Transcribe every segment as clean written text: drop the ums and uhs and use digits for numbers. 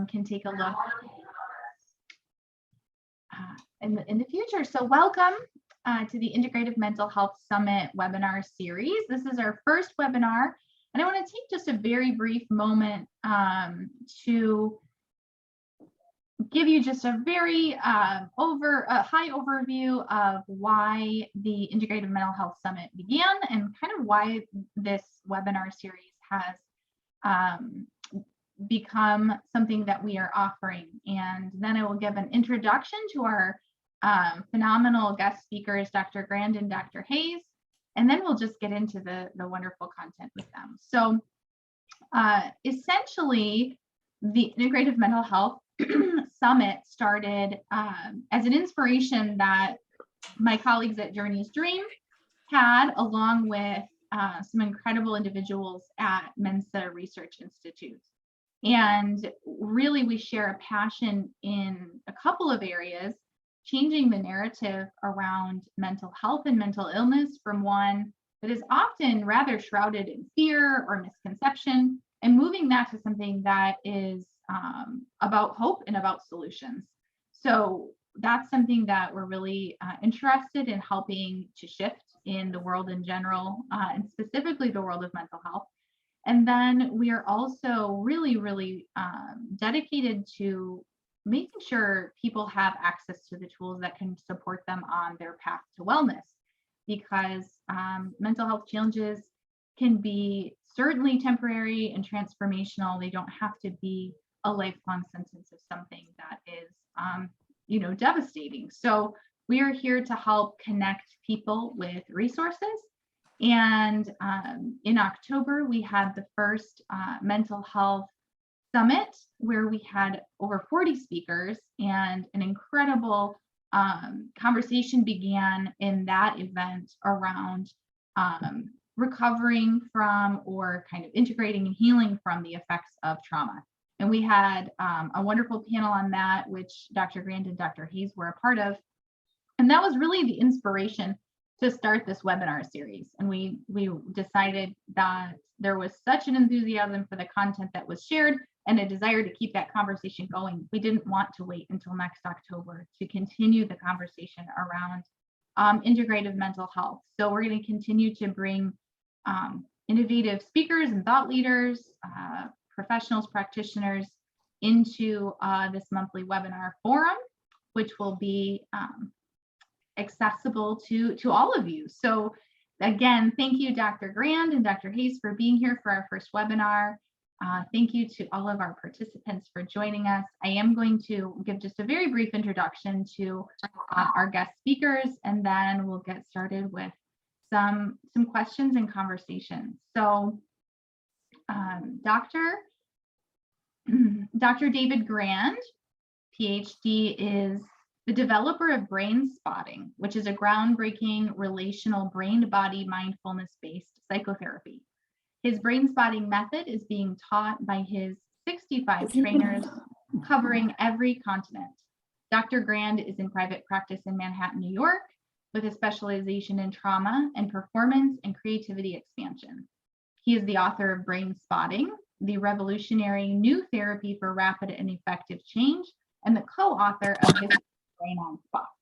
can take a look in the future. So welcome to the Integrative Mental Health Summit webinar series. This is our first webinar, and I want to take just a very brief moment to give you just a very high overview of why the Integrative Mental Health Summit began and kind of why this webinar series has become something that we are offering. And then I will give an introduction to our phenomenal guest speakers, Dr. Grand and Dr. Hayes, and then we'll just get into the wonderful content with them. So essentially, the Integrative Mental Health Summit started as an inspiration that my colleagues at Journey's Dream had, along with some incredible individuals at Mensa Research Institute. And really, we share a passion in a couple of areas, changing the narrative around mental health and mental illness from one that is often rather shrouded in fear or misconception, and moving that to something that is about hope and about solutions. So that's something that we're really interested in helping to shift in the world in general, and specifically the world of mental health. And then we are also really dedicated to making sure people have access to the tools that can support them on their path to wellness, because mental health challenges can be certainly temporary and transformational. They don't have to be a lifelong sentence of something that is, devastating. So we are here to help connect people with resources. And in October, we had the first mental health summit where we had over 40 speakers, and an incredible conversation began in that event around recovering from, or kind of integrating and healing from, the effects of trauma. And we had a wonderful panel on that, which Dr. Grand and Dr. Hayes were a part of. And that was really the inspiration to start this webinar series. And we decided that there was such an enthusiasm for the content that was shared and a desire to keep that conversation going. We didn't want to wait until next October to continue the conversation around integrative mental health. So we're going to continue to bring innovative speakers and thought leaders, professionals, practitioners into this monthly webinar forum, which will be accessible to all of you. So again, thank you, Dr. Grand and Dr. Hayes, for being here for our first webinar. Thank you to all of our participants for joining us. I am going to give just a very brief introduction to our guest speakers, and then we'll get started with some questions and conversations. So Dr. David Grand, PhD, is the developer of Brain Spotting, which is a groundbreaking relational brain-to-body mindfulness-based psychotherapy. His brain spotting method is being taught by his 65 trainers covering every continent. Dr. Grand is in private practice in Manhattan, New York, with a specialization in trauma and performance and creativity expansion. He is the author of Brain Spotting, the revolutionary new therapy for rapid and effective change, and the co-author of his Brain on Spots.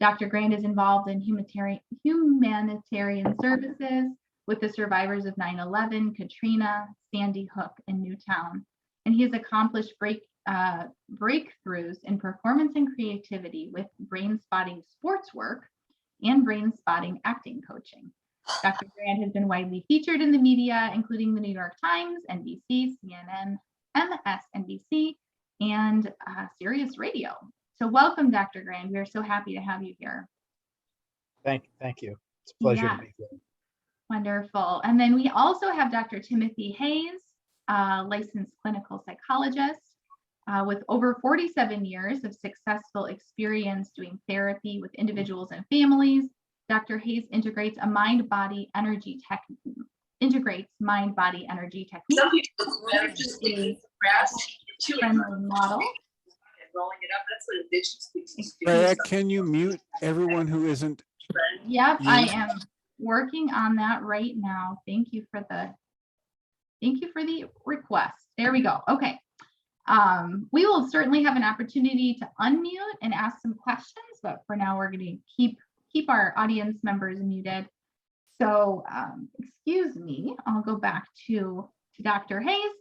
Dr. Grand is involved in humanitarian services with the survivors of 9/11, Katrina, Sandy Hook, and Newtown. And he has accomplished breakthroughs in performance and creativity with brain spotting sports work and brain spotting acting coaching. Dr. Grand has been widely featured in the media, including the New York Times, NBC, CNN, MSNBC, and Sirius Radio. So welcome, Dr. Grand. We are so happy to have you here. Thank you. It's a pleasure to be here. Wonderful. And then we also have Dr. Timothy Hayes, licensed clinical psychologist with over 47 years of successful experience doing therapy with individuals and families. Dr. Hayes integrates mind-body energy technique. Friendly model. Breaha, can you mute everyone who isn't? Yep, I am working on that right now. Thank you for the request. There we go. Okay. We will certainly have an opportunity to unmute and ask some questions, but for now we're going to keep our audience members muted. So excuse me, I'll go back to Dr. Hayes,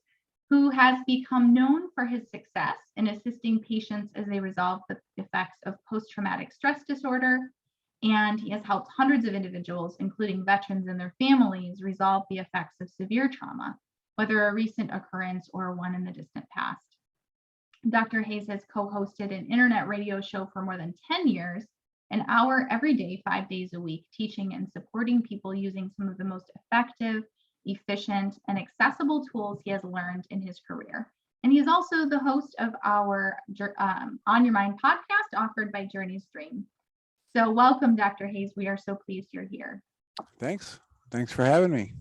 who has become known for his success in assisting patients as they resolve the effects of post-traumatic stress disorder. And he has helped hundreds of individuals, including veterans and their families, resolve the effects of severe trauma, whether a recent occurrence or one in the distant past. Dr. Hayes has co-hosted an internet radio show for more than 10 years, an hour every day, 5 days a week, teaching and supporting people using some of the most effective, efficient, and accessible tools he has learned in his career. And he is also the host of our On Your Mind podcast offered by Journey's Dream. So welcome, Dr. Hayes. We are so pleased you're here. Thanks. Thanks for having me.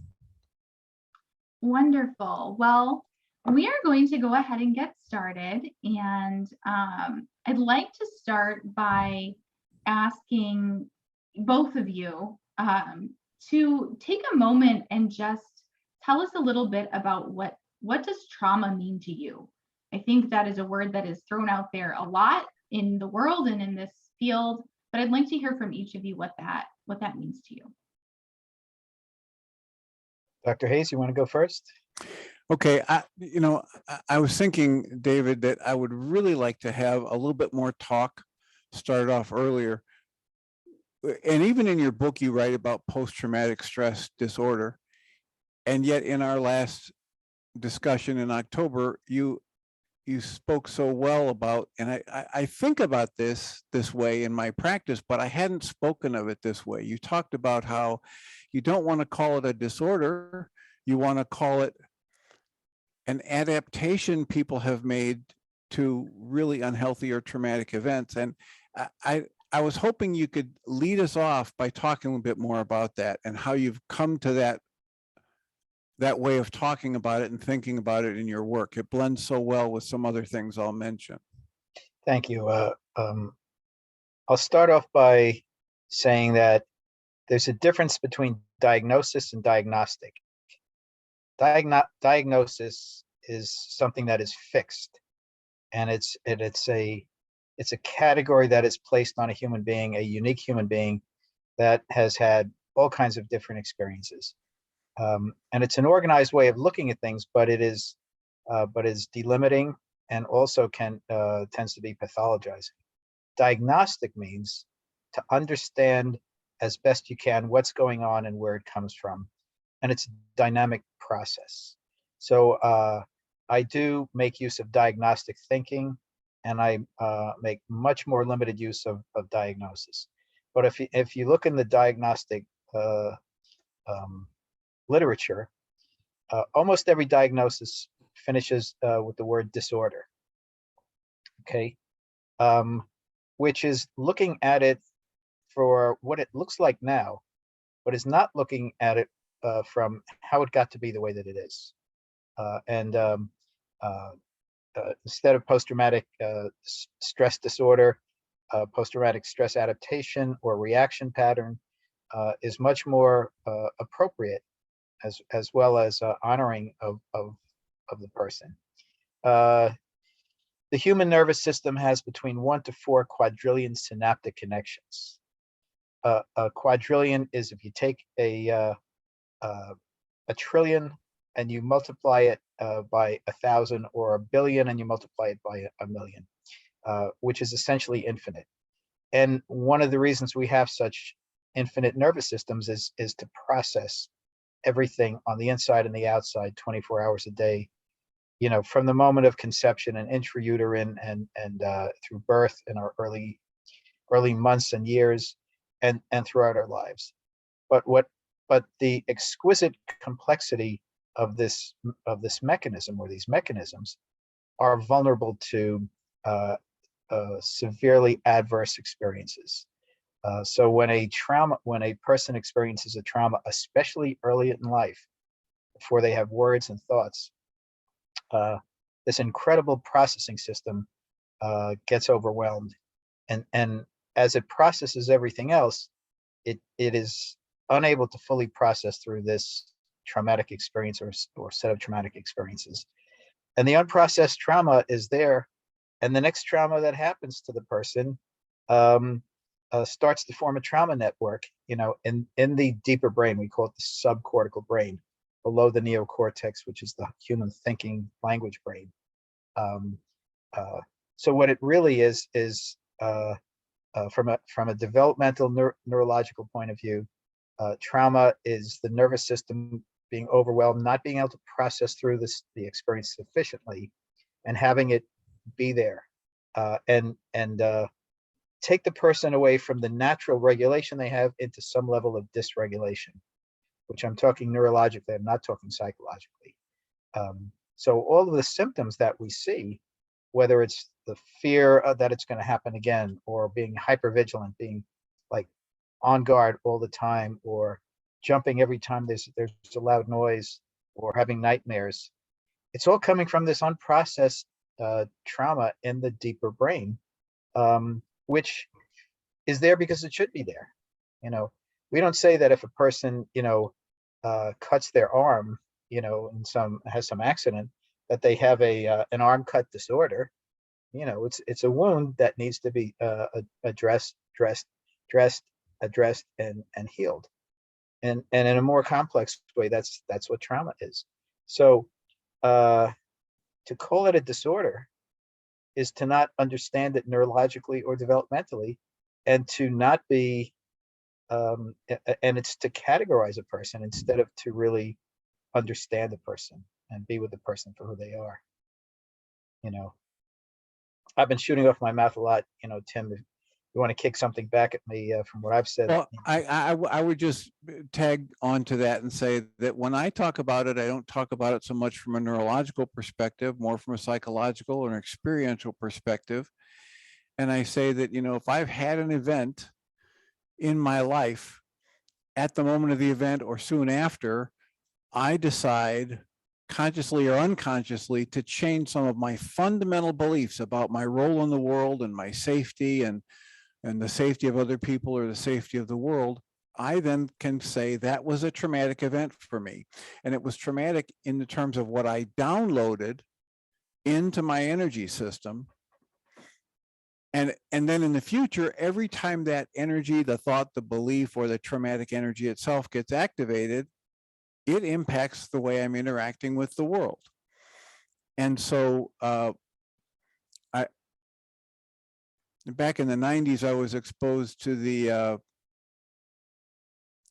Wonderful. Well, we are going to go ahead and get started. And I'd like to start by asking both of you to take a moment and just tell us a little bit about what does trauma mean to you? I think that is a word that is thrown out there a lot in the world and in this field, but I'd like to hear from each of you what that means to you. Dr. Hayes, you want to go first? Okay, I was thinking, David, that I would really like to have a little bit more talk started off earlier. And even in your book, you write about post-traumatic stress disorder. And yet in our last discussion in October, you spoke so well about, and I think about this way in my practice, but I hadn't spoken of it this way. You talked about how you don't want to call it a disorder. You want to call it an adaptation people have made to really unhealthy or traumatic events. And I was hoping you could lead us off by talking a bit more about that and how you've come to that way of talking about it and thinking about it in your work. It blends so well with some other things I'll mention. Thank you. I'll start off by saying that there's a difference between diagnosis and diagnostic. Diagnosis is something that is fixed, and it's a category that is placed on a human being, a unique human being that has had all kinds of different experiences. And it's an organized way of looking at things, but it is delimiting and also tends to be pathologizing. Diagnostic means to understand as best you can what's going on and where it comes from, and it's a dynamic process. So I do make use of diagnostic thinking, and I make much more limited use of diagnosis. But if you look in the diagnostic literature, almost every diagnosis finishes with the word disorder, okay, which is looking at it for what it looks like now, but is not looking at it from how it got to be the way that it is. Instead of post-traumatic stress disorder, post-traumatic stress adaptation or reaction pattern is much more appropriate, as well as honoring of the person. The human nervous system has between 1 to 4 quadrillion synaptic connections. A quadrillion is if you take a trillion and you multiply it by 1,000, or a billion and you multiply it by a million, which is essentially infinite. And one of the reasons we have such infinite nervous systems is to process everything on the inside and the outside 24 hours a day, from the moment of conception and intrauterine and through birth in our early months and years and throughout our lives. But the exquisite complexity of this mechanism, or these mechanisms, are vulnerable to severely adverse experiences. So when a person experiences a trauma, especially early in life, before they have words and thoughts, this incredible processing system gets overwhelmed, and as it processes everything else, it is unable to fully process through this traumatic experience or set of traumatic experiences. And the unprocessed trauma is there. And the next trauma that happens to the person starts to form a trauma network, in the deeper brain. We call it the subcortical brain, below the neocortex, which is the human thinking language brain. So what it really is from a developmental neurological point of view, trauma is the nervous system being overwhelmed, not being able to process through the experience sufficiently, and having it be there, and take the person away from the natural regulation they have into some level of dysregulation, which I'm talking neurologically, I'm not talking psychologically. So all of the symptoms that we see, whether it's the fear that it's going to happen again, or being hypervigilant, being like on guard all the time, or jumping every time there's a loud noise, or having nightmares, it's all coming from this unprocessed trauma in the deeper brain, which is there because it should be there. We don't say that if a person, cuts their arm, has some accident, that they have an arm cut disorder. It's a wound that needs to be addressed, and healed. And in a more complex way, that's what trauma is. So to call it a disorder is to not understand it neurologically or developmentally, and to not be, and it's to categorize a person instead of to really understand the person and be with the person for who they are. I've been shooting off my mouth a lot, Tim. If you want to kick something back at me from what I've said. Well, I would just tag on to that and say that when I talk about it, I don't talk about it so much from a neurological perspective, more from a psychological or an experiential perspective. And I say that, if I've had an event in my life, at the moment of the event or soon after, I decide consciously or unconsciously to change some of my fundamental beliefs about my role in the world and my safety and the safety of other people or the safety of the world. I then can say that was a traumatic event for me. And it was traumatic in the terms of what I downloaded into my energy system. And then in the future, every time that energy, the thought, the belief, or the traumatic energy itself gets activated, it impacts the way I'm interacting with the world. And so back in the 90s, I was exposed to the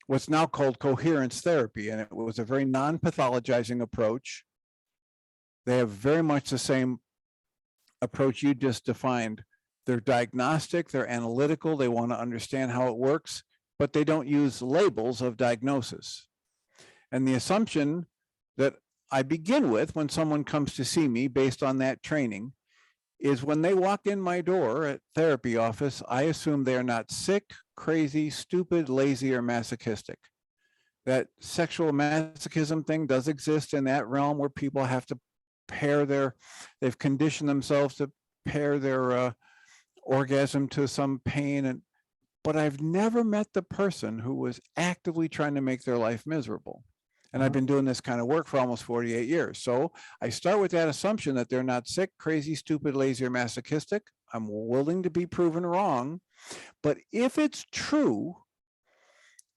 what's now called Coherence Therapy, and it was a very non-pathologizing approach. They have very much the same approach you just defined. They're diagnostic, they're analytical, they want to understand how it works, but they don't use labels of diagnosis. And the assumption that I begin with when someone comes to see me based on that training is when they walk in my door at therapy office, I assume they're not sick, crazy, stupid, lazy, or masochistic. That sexual masochism thing does exist in that realm where people have to they've conditioned themselves to pair their orgasm to some pain. But I've never met the person who was actively trying to make their life miserable. And I've been doing this kind of work for almost 48 years. So I start with that assumption that they're not sick, crazy, stupid, lazy, or masochistic. I'm willing to be proven wrong. But if it's true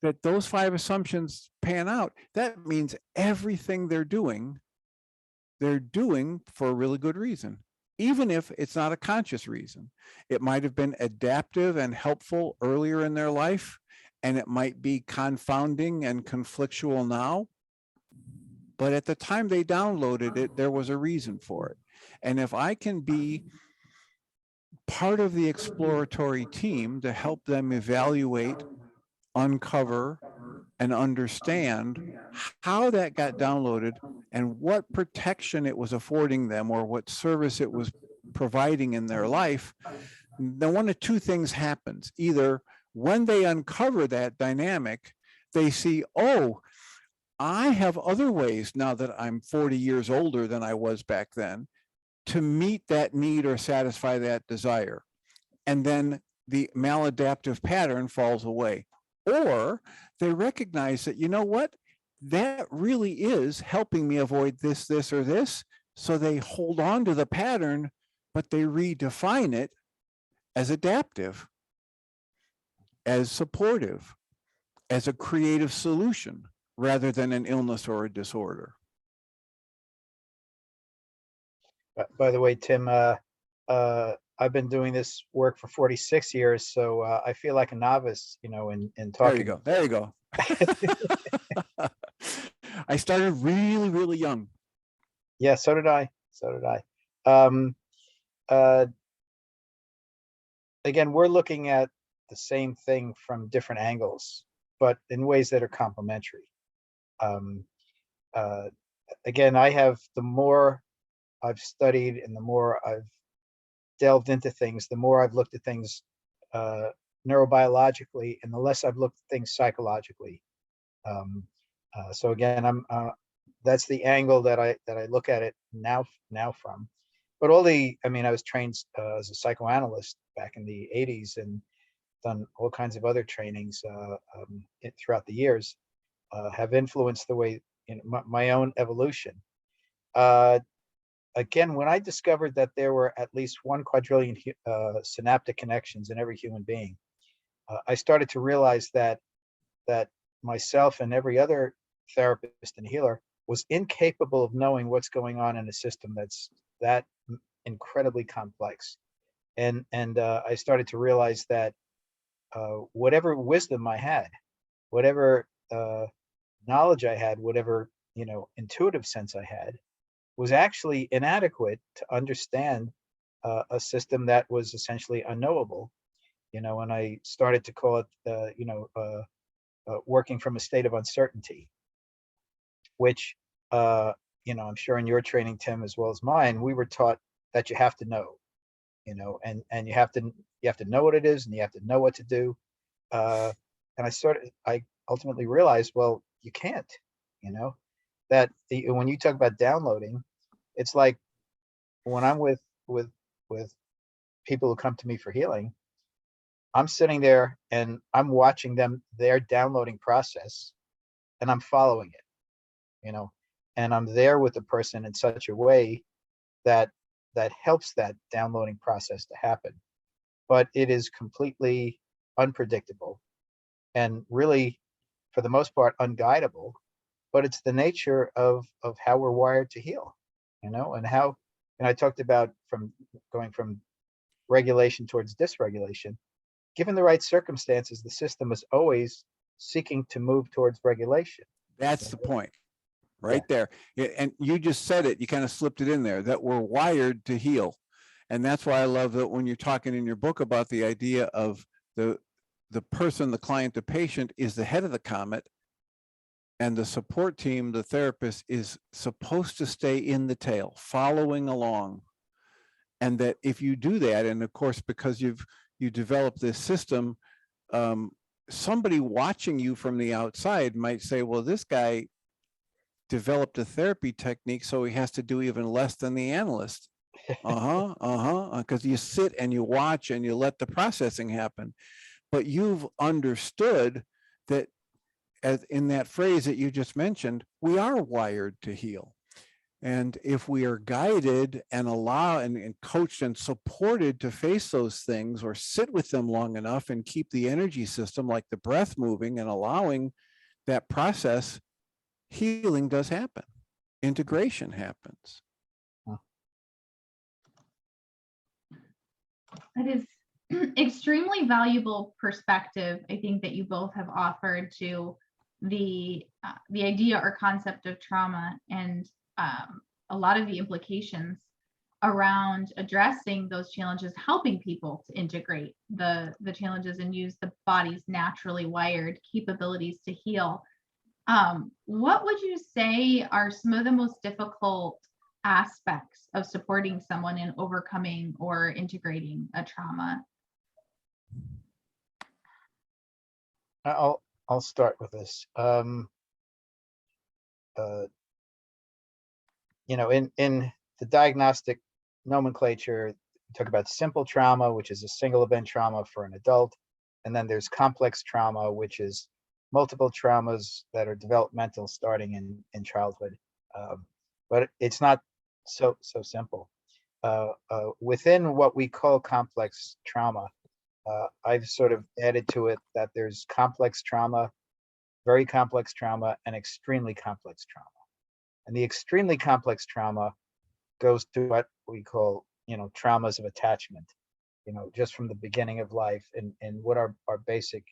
that those 5 assumptions pan out, that means everything they're doing for a really good reason. Even if it's not a conscious reason. It might have been adaptive and helpful earlier in their life, and it might be confounding and conflictual now. But at the time they downloaded it, there was a reason for it. And if I can be part of the exploratory team to help them evaluate, uncover, and understand how that got downloaded and what protection it was affording them or what service it was providing in their life, then one of 2 things happens. Either when they uncover that dynamic, they see, oh, I have other ways now that I'm 40 years older than I was back then to meet that need or satisfy that desire. And then the maladaptive pattern falls away. Or they recognize that, you know what, that really is helping me avoid this, this, or this. So they hold on to the pattern, but they redefine it as adaptive, as supportive, as a creative solution, rather than an illness or a disorder. By the way, Tim, I've been doing this work for 46 years, so I feel like a novice, in There you talking. go. There you go. I started really, really young. Yeah, so did I. So did I. Um, again, we're looking at the same thing from different angles, but in ways that are complementary. Um, again, the more I've studied and the more I've delved into things, the more I've looked at things neurobiologically, and the less I've looked at things psychologically. So again, that's the angle that I look at it now from. But I was trained as a psychoanalyst back in the 80s and done all kinds of other trainings throughout the years, have influenced the way my own evolution. Again, when I discovered that there were at least 1 quadrillion synaptic connections in every human being, I started to realize that myself and every other therapist and healer was incapable of knowing what's going on in a system that's that incredibly complex. And I started to realize that whatever wisdom I had, whatever knowledge I had, whatever intuitive sense I had, was actually inadequate to understand a system that was essentially unknowable. And I started to call it, working from a state of uncertainty, which, I'm sure in your training, Tim, as well as mine, we were taught that you have to know, and you have to know what it is, and you have to know what to do. And I ultimately realized, well, you can't, that when you talk about downloading, it's like when I'm with people who come to me for healing, I'm sitting there and I'm watching their downloading process, and I'm following it, and I'm there with the person in such a way that helps that downloading process to happen. But it is completely unpredictable and really, for the most part, unguidable. But it's the nature of how we're wired to heal, and I talked about going from regulation towards dysregulation. Given the right circumstances, the system is always seeking to move towards regulation. That's the point right there. And you just said it, you kind of slipped it in there, that we're wired to heal. And that's why I love that when you're talking in your book about the idea of the person, the client, the patient is the head of the comet, and the support team, the therapist, is supposed to stay in the tail, following along. And that if you do that, and of course, because you develop this system, somebody watching you from the outside might say, well, this guy developed a therapy technique, so he has to do even less than the analyst. Because you sit and you watch and you let the processing happen. But you've understood that, as in that phrase that you just mentioned, we are wired to heal. And if we are guided and and coached and supported to face those things, or sit with them long enough and keep the energy system, like the breath, moving and allowing that process, healing does happen. Integration happens. That is extremely valuable perspective, I think, that you both have offered to the idea or concept of trauma, and a lot of the implications around addressing those challenges, helping people to integrate the challenges and use the body's naturally wired capabilities to heal. What would you say are some of the most difficult aspects of supporting someone in overcoming or integrating a trauma? I'll start with this. In the diagnostic nomenclature, we talk about simple trauma, which is a single event trauma for an adult, and then there's complex trauma, which is multiple traumas that are developmental starting in childhood. But it's not so simple. Within what we call complex trauma, I've sort of added to it that there's complex trauma, very complex trauma, and extremely complex trauma. And the extremely complex trauma goes to what we call, traumas of attachment, just from the beginning of life, and what our basic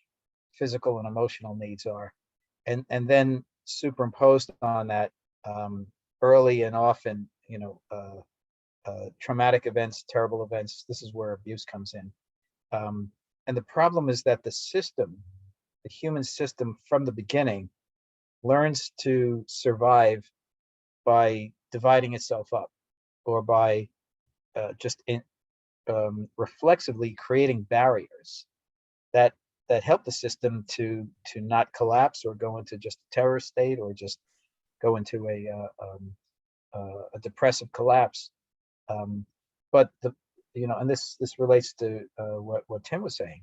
physical and emotional needs are. And then superimposed on that, early and often, traumatic events, terrible events. This is where abuse comes in. And the problem is that the human system from the beginning learns to survive by dividing itself up, or by reflexively creating barriers that help the system to not collapse or go into just a terror state, or just go into a depressive collapse. But and this relates to what Tim was saying.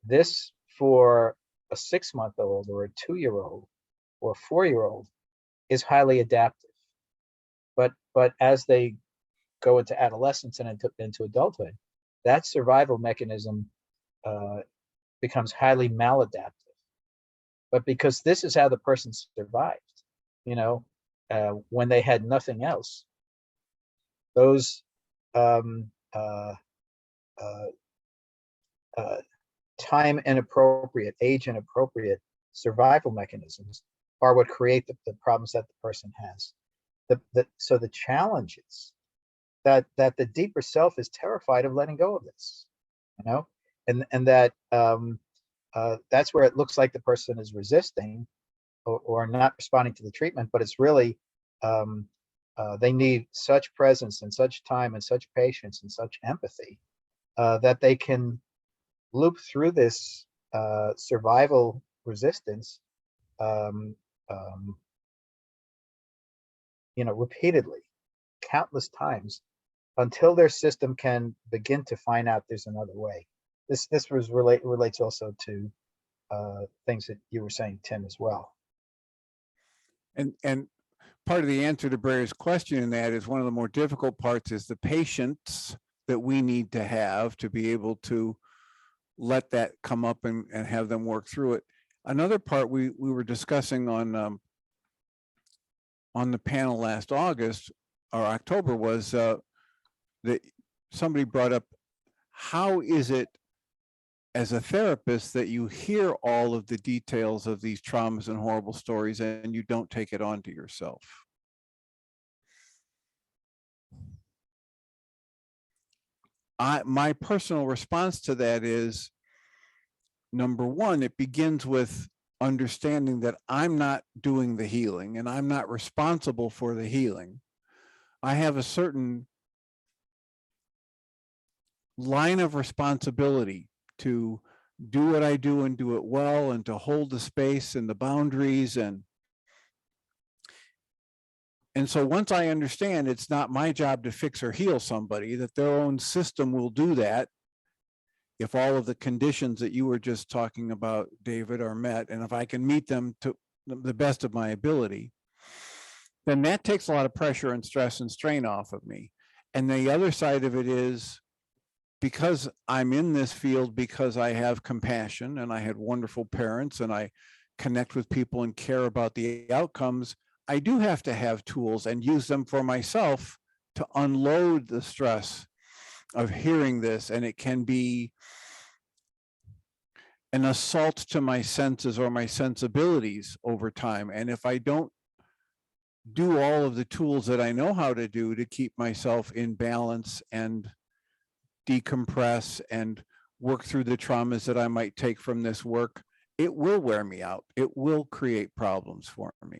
This, for a 6-month-old or a 2-year-old or a 4-year-old, is highly adaptive. But as they go into adolescence and into adulthood, that survival mechanism becomes highly maladaptive. But because this is how the person survived, when they had nothing else, those time inappropriate, age inappropriate survival mechanisms are what create the problems that the person has. So the challenge is that the deeper self is terrified of letting go of this, and that that's where it looks like the person is resisting, or not responding to the treatment, but it's really they need such presence and such time and such patience and such empathy that they can loop through this survival resistance, repeatedly, countless times, until their system can begin to find out there's another way. This relates also to things that you were saying, Tim, as well. And part of the answer to Brea's question in that is, one of the more difficult parts is the patience that we need to have to be able to let that come up and have them work through it. Another part we were discussing on the panel last August or October was that somebody brought up, how is it as a therapist that you hear all of the details of these traumas and horrible stories and you don't take it onto yourself? My personal response to that is, number one, it begins with understanding that I'm not doing the healing and I'm not responsible for the healing. I have a certain line of responsibility to do what I do and do it well, and to hold the space and the boundaries. And so once I understand it's not my job to fix or heal somebody, that their own system will do that if all of the conditions that you were just talking about, David, are met, and if I can meet them to the best of my ability, then that takes a lot of pressure and stress and strain off of me. And the other side of it is, because I'm in this field, because I have compassion and I had wonderful parents and I connect with people and care about the outcomes, I do have to have tools and use them for myself to unload the stress of hearing this. And it can be an assault to my senses or my sensibilities over time. And if I don't do all of the tools that I know how to do to keep myself in balance and decompress and work through the traumas that I might take from this work, it will wear me out. It will create problems for me.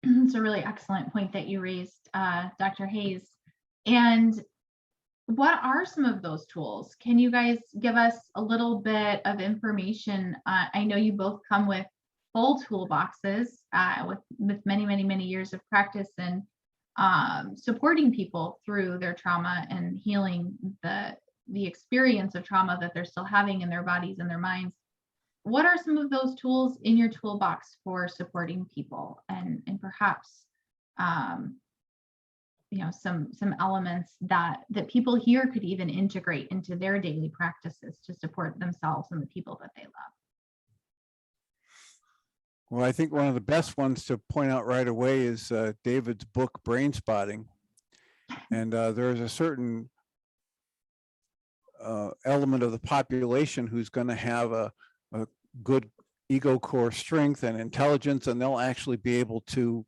It's a really excellent point that you raised, Dr. Hayes. And what are some of those tools? Can you guys give us a little bit of information? I know you both come with full toolboxes with many years of practice and supporting people through their trauma and healing the experience of trauma that they're still having in their bodies and their minds. what are some of those tools in your toolbox for supporting people, and perhaps some elements that people here could even integrate into their daily practices to support themselves and the people that they love? Well, I think one of the best ones to point out right away is David's book, Brain Spotting. And there's a certain element of the population who's going to have a good ego core strength and intelligence, and they'll actually be able to,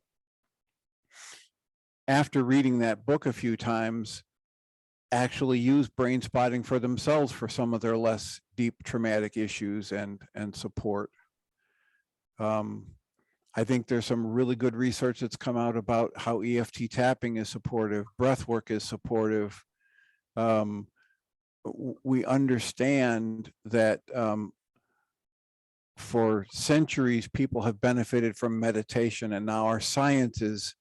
after reading that book a few times, actually use brain spotting for themselves for some of their less deep traumatic issues and support. I think there's some really good research that's come out about how EFT tapping is supportive, breath work is supportive. We understand that for centuries, people have benefited from meditation, and now our science is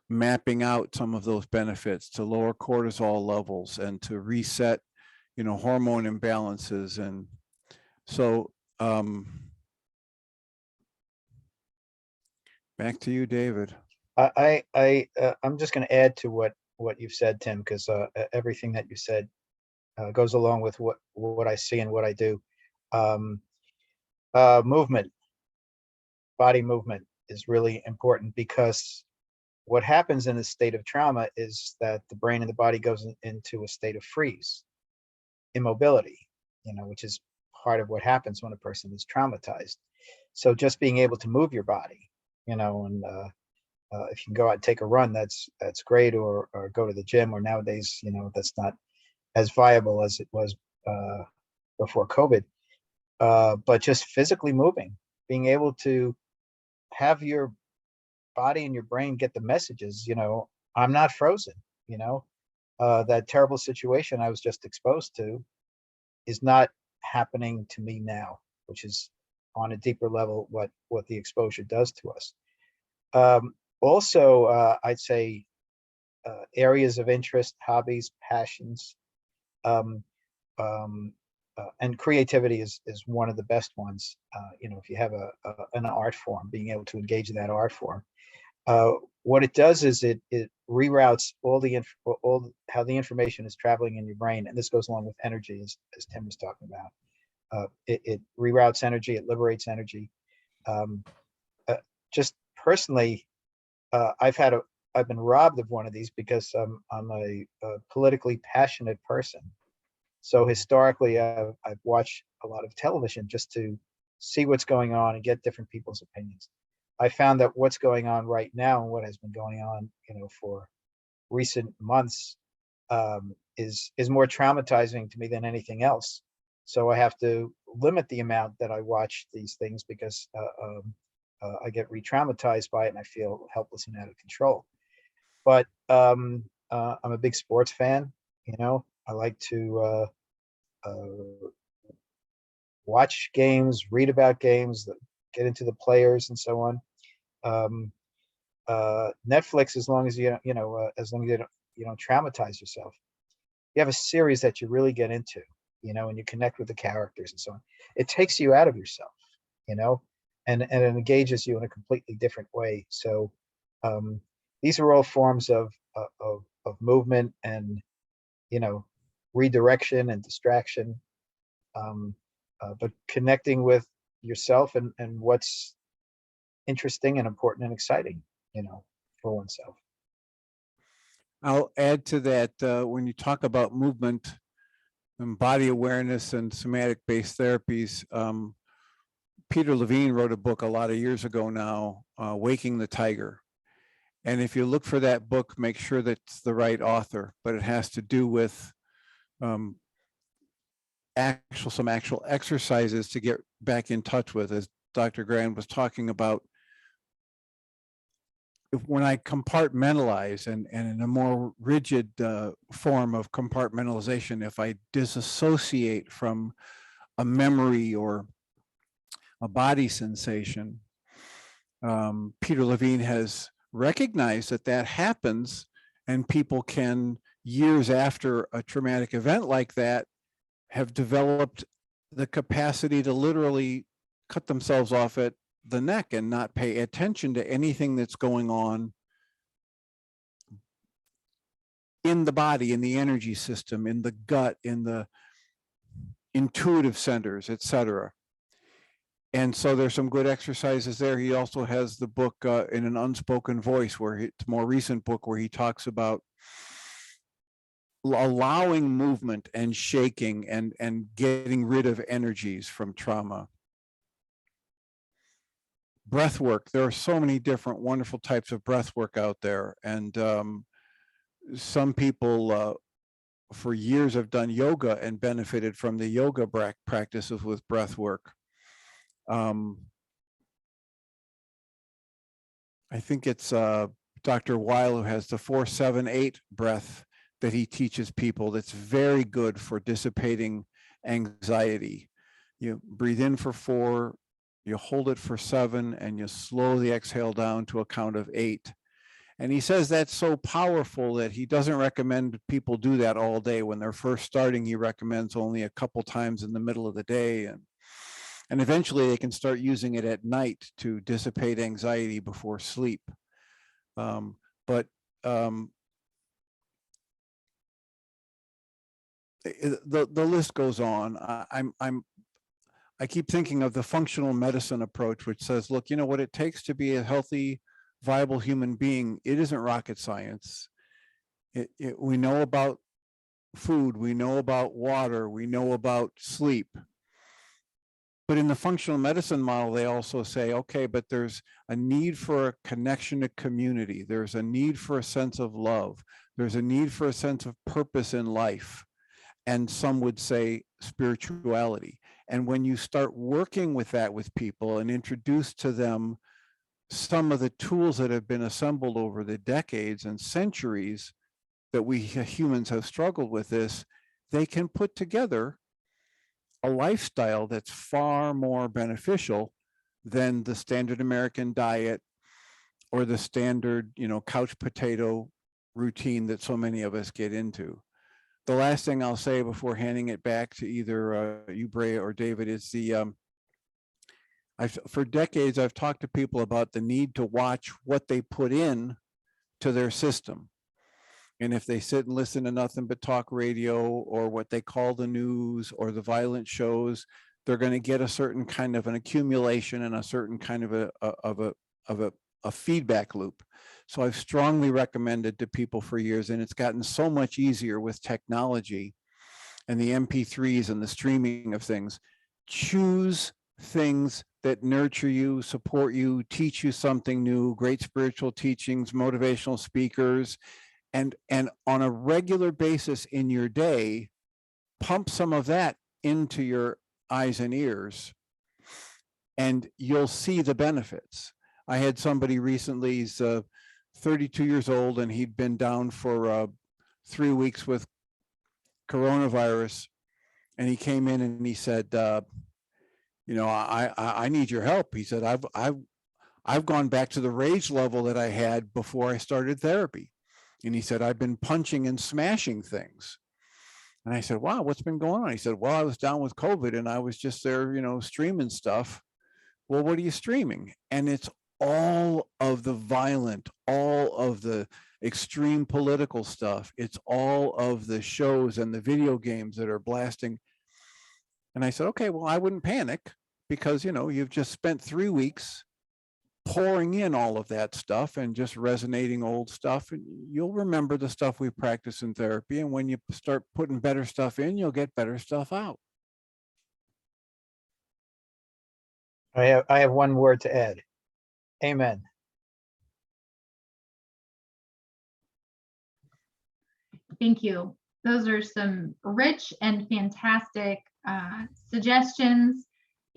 mapping out some of those benefits to lower cortisol levels and to reset, hormone imbalances. And so, back to you, David. I'm just going to add to what you've said, Tim, because everything that you said goes along with what I see and what I do. Movement, body movement is really important, because what happens in a state of trauma is that the brain and the body goes into a state of freeze, immobility, which is part of what happens when a person is traumatized. So just being able to move your body, and if you can go out and take a run, that's great, or go to the gym, or nowadays, that's not as viable as it was before COVID. But just physically moving, being able to have your body and your brain get the messages, I'm not frozen, that terrible situation I was just exposed to is not happening to me now, which is on a deeper level what the exposure does to us. Also, I'd say areas of interest, hobbies, passions, and creativity is one of the best ones. If you have an art form, being able to engage in that art form, what it does is it reroutes all how the information is traveling in your brain, and this goes along with energy, as Tim was talking about. It reroutes energy, it liberates energy. Just personally, I've been robbed of one of these because I'm a politically passionate person. So historically, I've watched a lot of television just to see what's going on and get different people's opinions. I found that what's going on right now and what has been going on, for recent months, is more traumatizing to me than anything else. So I have to limit the amount that I watch these things, because I get re-traumatized by it and I feel helpless and out of control. But I'm a big sports fan. I like to watch games, read about games, get into the players and so on. Netflix, as long as you don't traumatize yourself. You have a series that you really get into, and you connect with the characters and so on. It takes you out of yourself, and it engages you in a completely different way. So these are all forms of movement and redirection and distraction, but connecting with yourself and what's interesting and important and exciting, for oneself. I'll add to that, when you talk about movement and body awareness and somatic-based therapies, Peter Levine wrote a book a lot of years ago now, Waking the Tiger. And if you look for that book, make sure that's the right author, but it has to do with some actual exercises to get back in touch with, as Dr. Grand was talking about. When I compartmentalize, and in a more rigid form of compartmentalization, if I disassociate from a memory or a body sensation, Peter Levine has recognized that happens, and people can, years after a traumatic event like that, have developed the capacity to literally cut themselves off at the neck and not pay attention to anything that's going on in the body, in the energy system, in the gut, in the intuitive centers, etc. And so there's some good exercises there. He also has the book in an unspoken voice, where it's a more recent book where he talks about allowing movement and shaking and getting rid of energies from trauma. Breath work. There are so many different wonderful types of breath work out there. And some people for years have done yoga and benefited from the yoga practices with breath work. I think it's Dr. Weil who has the 4-7-8 breath that he teaches people. That's very good for dissipating anxiety. You breathe in for 4, you hold it for 7, and you slowly exhale down to a count of 8. And he says that's so powerful that he doesn't recommend people do that all day. When they're first starting, he recommends only a couple times in the middle of the day. And eventually they can start using it at night to dissipate anxiety before sleep. The list goes on. I keep thinking of the functional medicine approach, which says, look, you know what it takes to be a healthy, viable human being. It isn't rocket science. We know about food, we know about water, we know about sleep. But in the functional medicine model, they also say, okay, but there's a need for a connection to community. There's a need for a sense of love. There's a need for a sense of purpose in life. And some would say spirituality. And when you start working with that with people and introduce to them some of the tools that have been assembled over the decades and centuries that we humans have struggled with this, they can put together a lifestyle that's far more beneficial than the standard American diet or the standard, couch potato routine that so many of us get into. The last thing I'll say before handing it back to either you, Breaha, or David, is for decades, I've talked to people about the need to watch what they put in to their system. And if they sit and listen to nothing but talk radio or what they call the news or the violent shows, they're going to get a certain kind of an accumulation and a certain kind of a feedback loop. So I've strongly recommended to people for years, and it's gotten so much easier with technology and the MP3s and the streaming of things. Choose things that nurture you, support you, teach you something new, great spiritual teachings, motivational speakers, and on a regular basis in your day, pump some of that into your eyes and ears, and you'll see the benefits. I had somebody recently, he's 32 years old, and he'd been down for 3 weeks with coronavirus, and he came in and he said, I need your help. He said, I've gone back to the rage level that I had before I started therapy. And he said, I've been punching and smashing things. And I said, wow, what's been going on? He said, well, I was down with COVID and I was just there, streaming stuff. Well, what are you streaming? And it's all of the violent, all of the extreme political stuff. It's all of the shows and the video games that are blasting. And I said, okay, well, I wouldn't panic because, you've just spent 3 weeks pouring in all of that stuff and just resonating old stuff. And you'll remember the stuff we practice in therapy. And when you start putting better stuff in, you'll get better stuff out. I have one word to add. Amen. Thank you. Those are some rich and fantastic suggestions.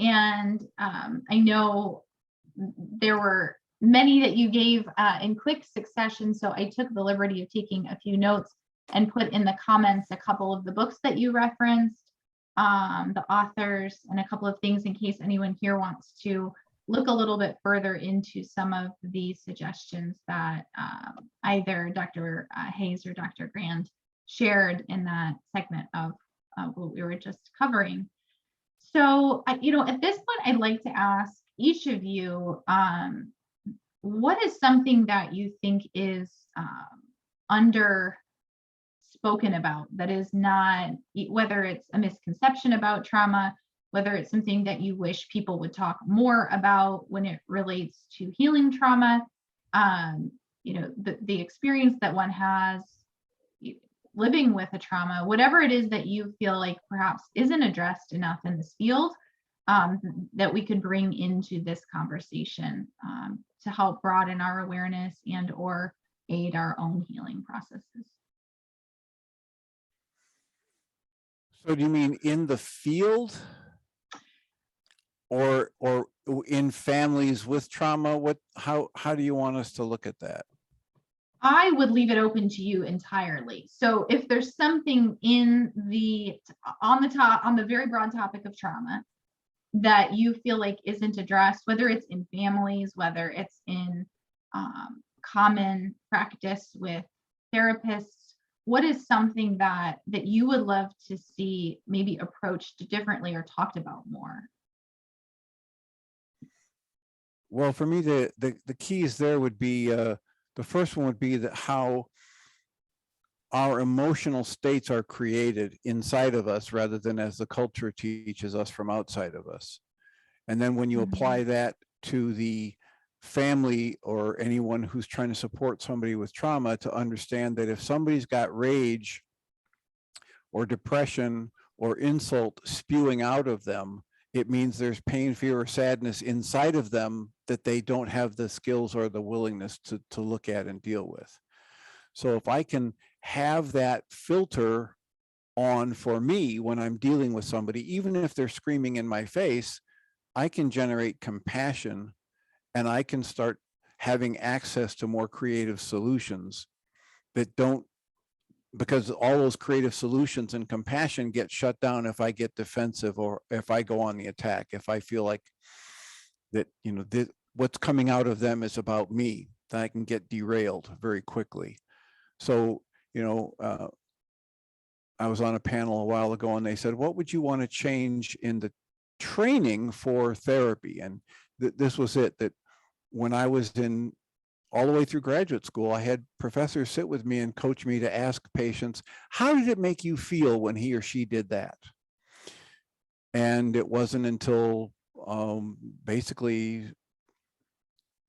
And I know there were many that you gave in quick succession. So I took the liberty of taking a few notes and put in the comments a couple of the books that you referenced, the authors, and a couple of things in case anyone here wants to look a little bit further into some of the suggestions that either Dr. Hayes or Dr. Grand shared in that segment of what we were just covering. So, at this point, I'd like to ask each of you, what is something that you think is under spoken about, that is not, whether it's a misconception about trauma, whether it's something that you wish people would talk more about when it relates to healing trauma, the experience that one has living with a trauma, whatever it is that you feel like perhaps isn't addressed enough in this field, that we could bring into this conversation to help broaden our awareness and or aid our own healing processes. So do you mean in the field or in families with trauma? How do you want us to look at that? I would leave it open to you entirely. So if there's something on the very broad topic of trauma that you feel like isn't addressed, whether it's in families, whether it's in common practice with therapists, what is something that you would love to see maybe approached differently or talked about more? Well, for me, the keys there would be, the first one would be that how our emotional states are created inside of us rather than as the culture teaches us from outside of us. And then when you apply that to the family or anyone who's trying to support somebody with trauma, to understand that if somebody's got rage or depression or insult spewing out of them, it means there's pain, fear, or sadness inside of them that they don't have the skills or the willingness to look at and deal with. So if I can have that filter on for me when I'm dealing with somebody, even if they're screaming in my face, I can generate compassion and I can start having access to more creative solutions that don't, because all those creative solutions and compassion get shut down if I get defensive or if I go on the attack, if I feel like that, what's coming out of them is about me, then I can get derailed very quickly. So, I was on a panel a while ago and they said, what would you want to change in the training for therapy? And this was it, that when I was in all the way through graduate school, I had professors sit with me and coach me to ask patients, how did it make you feel when he or she did that? And it wasn't until basically,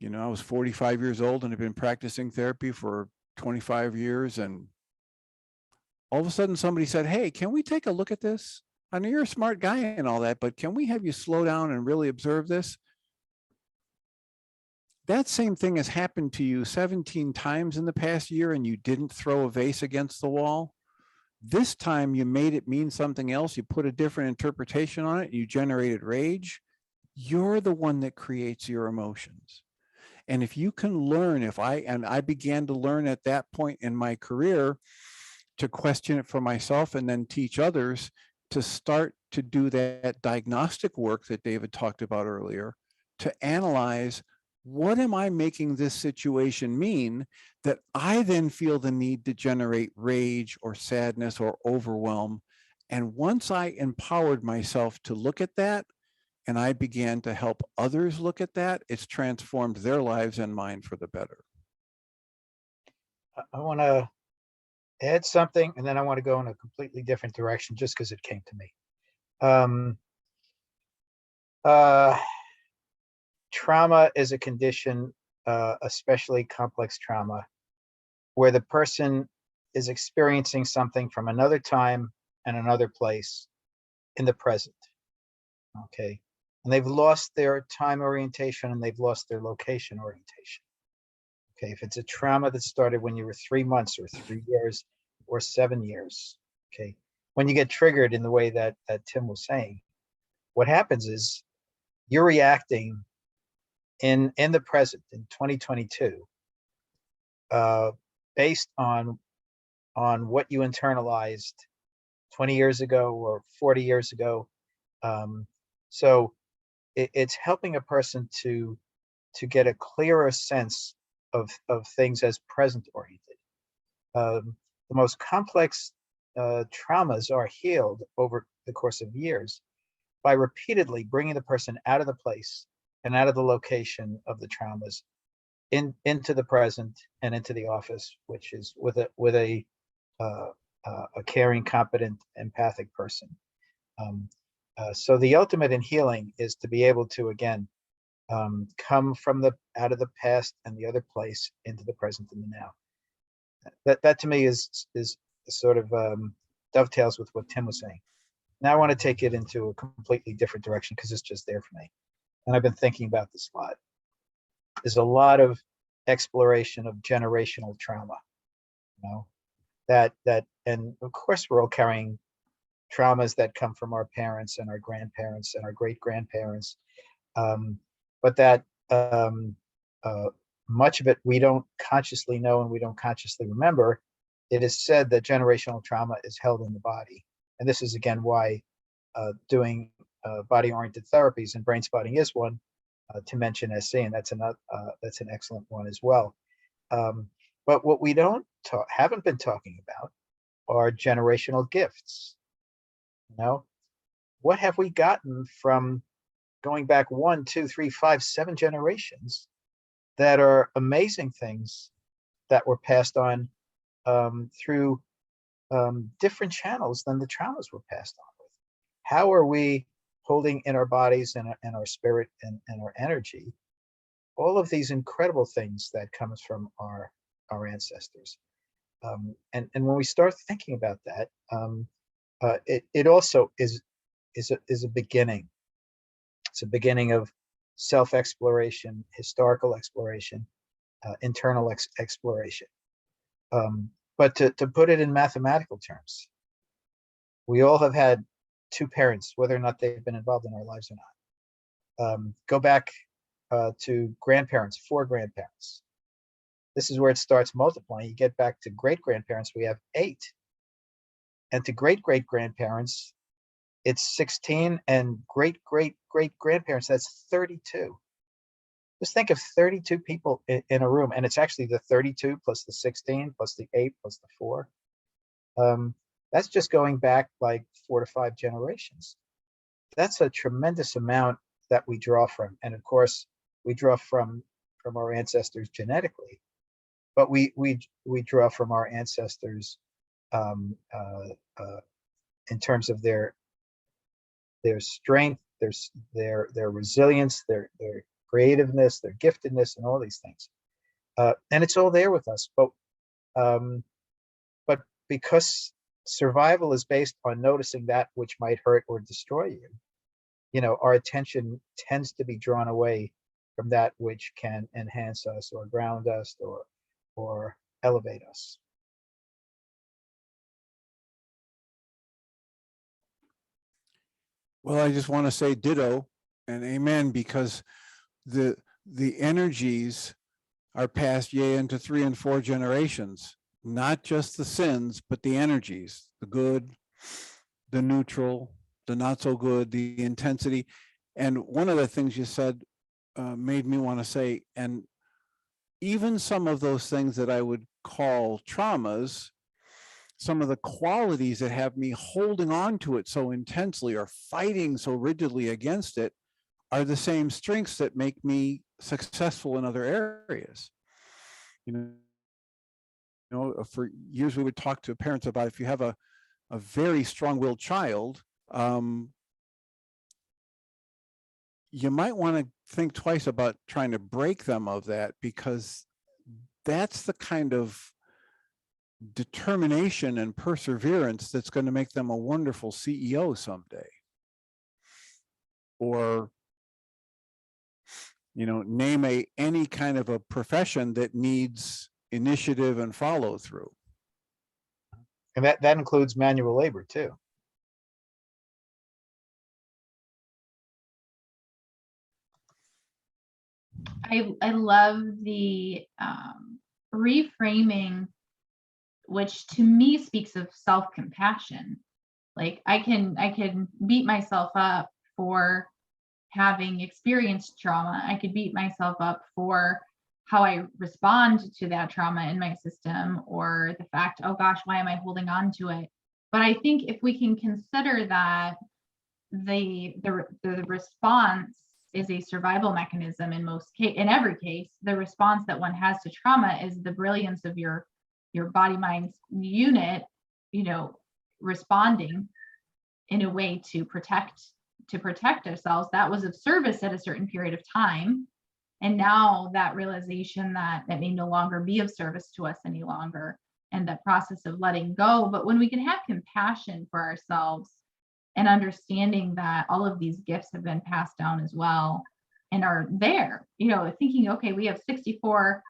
I was 45 years old and had been practicing therapy for 25 years. And all of a sudden somebody said, hey, can we take a look at this? I know you're a smart guy and all that, but can we have you slow down and really observe this? That same thing has happened to you 17 times in the past year and you didn't throw a vase against the wall. This time you made it mean something else. You put a different interpretation on it. You generated rage. You're the one that creates your emotions. And if you can learn, I began to learn at that point in my career to question it for myself and then teach others to start to do that diagnostic work that David talked about earlier, to analyze, what am I making this situation mean that I then feel the need to generate rage or sadness or overwhelm? And once I empowered myself to look at that, and I began to help others look at that, it's transformed their lives and mine for the better. I want to add something, and then I want to go in a completely different direction just because it came to me. Trauma is a condition, especially complex trauma, where the person is experiencing something from another time and another place in the present. Okay. And they've lost their time orientation and they've lost their location orientation. Okay. If it's a trauma that started when you were 3 months or 3 years or 7 years, okay, when you get triggered in the way that Tim was saying, what happens is you're reacting in the present, in 2022, based on what you internalized 20 years ago or 40 years ago. So it's helping a person to get a clearer sense of things as present oriented. The most complex traumas are healed over the course of years, by repeatedly bringing the person out of the place and out of the location of the traumas into the present and into the office, which is with a caring, competent, empathic person. So the ultimate in healing is to be able to, again, come from out of the past and the other place into the present and the now. That to me is sort of dovetails with what Tim was saying. Now I want to take it into a completely different direction because it's just there for me, and I've been thinking about this a lot. There's a lot of exploration of generational trauma, that and of course we're all carrying traumas that come from our parents and our grandparents and our great grandparents, but that much of it we don't consciously know and we don't consciously remember. It is said that generational trauma is held in the body, and this is again why doing body-oriented therapies, and brain spotting is one, to mention SC, and that's an excellent one as well. But what we haven't been talking about are generational gifts. What have we gotten from going back 1, 2, 3, 5, 7 generations that are amazing things that were passed on through different channels than the traumas were passed on with? How are we holding in our bodies and our spirit and our energy all of these incredible things that comes from our ancestors? And when we start thinking about that, it also is a beginning. It's a beginning of self-exploration, historical exploration, internal exploration. But to put it in mathematical terms, we all have had 2 parents, whether or not they've been involved in our lives or not. Go back to grandparents, 4 grandparents. This is where it starts multiplying. You get back to great-grandparents, we have 8. And to great-great-grandparents, it's 16, and great-great-great-grandparents, that's 32. Just think of 32 people in a room, and it's actually the 32 plus the 16 plus the 8 plus the 4. That's just going back like 4 to 5 generations. That's a tremendous amount that we draw from, and of course we draw from our ancestors genetically, but we draw from our ancestors in terms of their strength, their resilience, their creativeness, their giftedness, and all these things. And it's all there with us, but because survival is based on noticing that which might hurt or destroy you, our attention tends to be drawn away from that which can enhance us or ground us or elevate us. Well, I just want to say ditto and amen, because the energies are passed into 3 and 4 generations, not just the sins, but the energies, the good, the neutral, the not so good, the intensity. And one of the things you said made me want to say, and even some of those things that I would call traumas, some of the qualities that have me holding on to it so intensely or fighting so rigidly against it are the same strengths that make me successful in other areas. For years we would talk to parents about, if you have a very strong-willed child, you might want to think twice about trying to break them of that, because that's the kind of determination and perseverance that's going to make them a wonderful CEO someday. Or, name any kind of a profession that needs initiative and follow through. And that includes manual labor too. I love the reframing, which to me speaks of self-compassion. Like I can beat myself up for having experienced trauma. I could beat myself up for how I respond to that trauma in my system, or the fact, oh gosh, why am I holding on to it? But I think if we can consider that the response is a survival mechanism in every case. The response that one has to trauma is the brilliance of your body mind unit, responding in a way to protect ourselves. That was of service at a certain period of time. And now that realization that may no longer be of service to us any longer, and the process of letting go. But when we can have compassion for ourselves and understanding that all of these gifts have been passed down as well and are there, thinking, okay, we have 64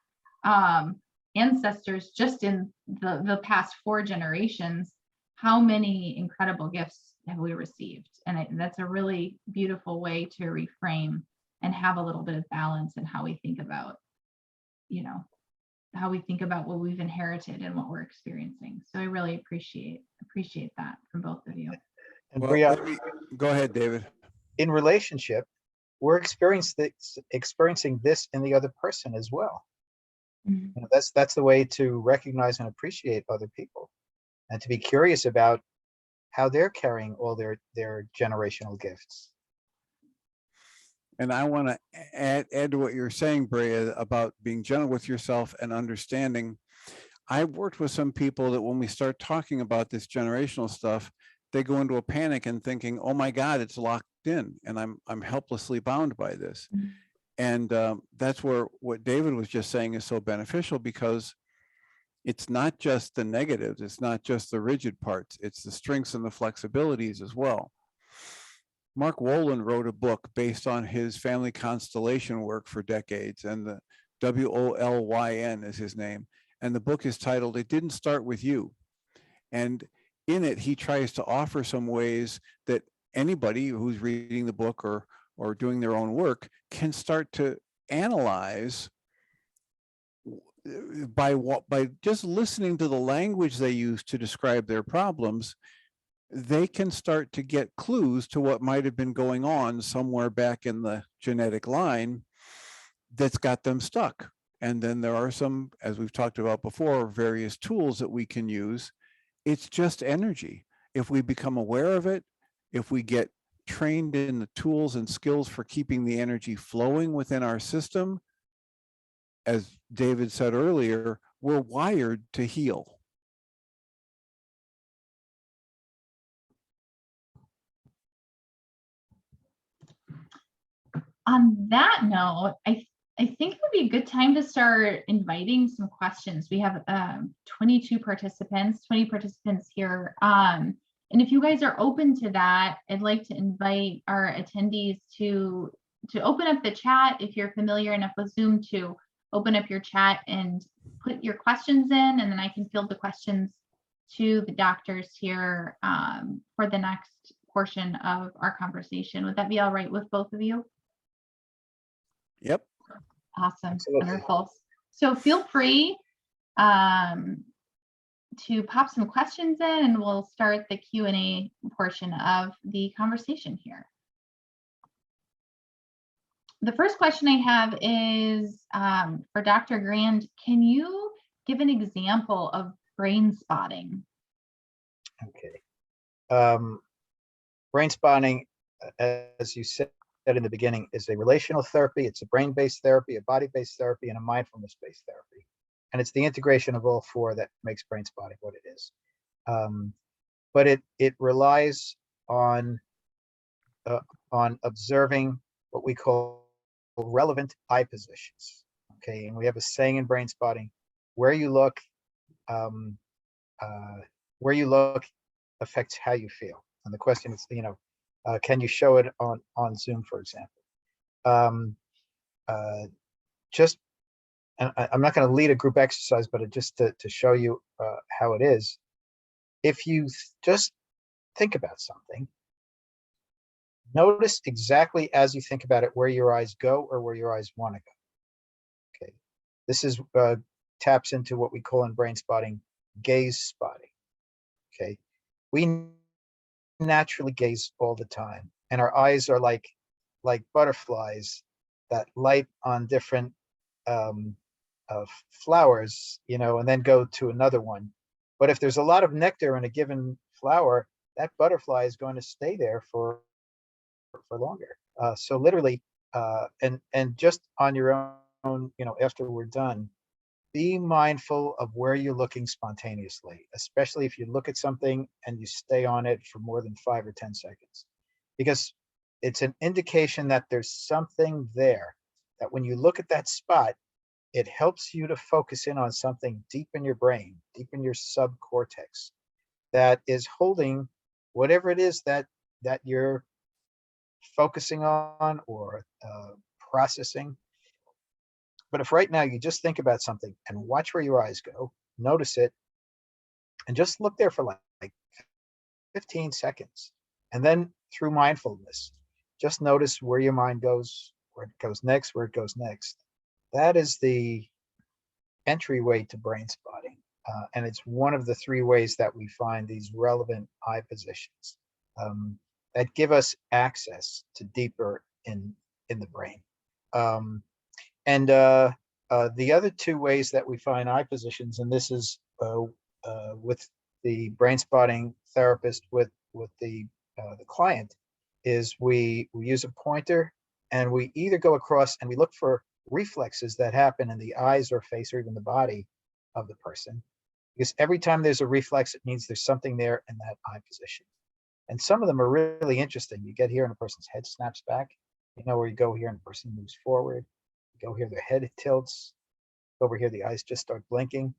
ancestors just in the past 4 generations. How many incredible gifts have we received? And that's a really beautiful way to reframe and have a little bit of balance in how we think about, what we've inherited and what we're experiencing. So I really appreciate that from both of you. And Well, Breaha, go ahead, David. in relationship, we're experiencing this in the other person as well. Mhm. That's the way to recognize and appreciate other people, and to be curious about how they're carrying all their generational gifts. And I want to add to what you're saying, Breaha, about being gentle with yourself and understanding. I've worked with some people that when we start talking about this generational stuff, they go into a panic and thinking, oh my God, it's locked in and I'm helplessly bound by this. Mhm. And that's where what David was just saying is so beneficial, because it's not just the negatives, it's not just the rigid parts, it's the strengths and the flexibilities as well. Mark Wallin wrote a book based on his family constellation work for decades, and the Wollyn is his name. And the book is titled, It Didn't Start With You. And in it, he tries to offer some ways that anybody who's reading the book or doing their own work can start to analyze by just listening to the language they use to describe their problems. They can start to get clues to what might have been going on somewhere back in the genetic line that's got them stuck. And then there are some, as we've talked about before, various tools that we can use. It's just energy. If we become aware of it, if we get trained in the tools and skills for keeping the energy flowing within our system, as David said earlier, we're wired to heal. On that note, I think it would be a good time to start inviting some questions. We have 20 participants here. And if you guys are open to that, I'd like to invite our attendees to open up the chat. If you're familiar enough with Zoom, to open up your chat and put your questions in, and then I can field the questions to the doctors here for the next portion of our conversation. Would that be all right with both of you? Yep. Awesome. Absolutely. Wonderful. So feel free to pop some questions in, and we'll start the Q&A portion of the conversation here. The first question I have is for Dr. Grand. Can you give an example of brain spotting? Okay. Brain spotting, as you said in the beginning, is a relational therapy. It's a brain-based therapy, a body-based therapy, and a mindfulness-based therapy. And it's the integration of all 4 that makes brain spotting what it is. But it relies on observing what we call relevant eye positions. Okay, and we have a saying in brain spotting: where you look affects how you feel. And the question is, can you show it on Zoom, for example? And I'm not going to lead a group exercise, but just to show you how it is. If you just think about something, notice exactly as you think about it where your eyes go or where your eyes want to go. Okay, this is taps into what we call in brain spotting gaze spotting. Okay, we naturally gaze all the time, and our eyes are like butterflies that light on different flowers, and then go to another one. But if there's a lot of nectar in a given flower, that butterfly is going to stay there for for longer. So literally, and just on your own, after we're done, be mindful of where you're looking spontaneously, especially if you look at something and you stay on it for more than 5 or 10 seconds, because it's an indication that there's something there, that when you look at that spot, it helps you to focus in on something deep in your brain, deep in your subcortex, that is holding whatever it is that you're focusing on or processing. But if right now you just think about something and watch where your eyes go, notice it, and just look there for like 15 seconds. And then through mindfulness, just notice where your mind goes, where it goes next, where it goes next. That is the entryway to brain spotting. And it's one of the 3 ways that we find these relevant eye positions that give us access to deeper in the brain. And the other 2 ways that we find eye positions, and this is with the brain spotting therapist with the client, is we use a pointer and we either go across and we look for reflexes that happen in the eyes or face or even the body of the person, because every time there's a reflex, it means there's something there in that eye position. And some of them are really interesting. You get here and a person's head snaps back, where you go here and the person moves forward, you go here, their head tilts over here, the eyes just start blinking.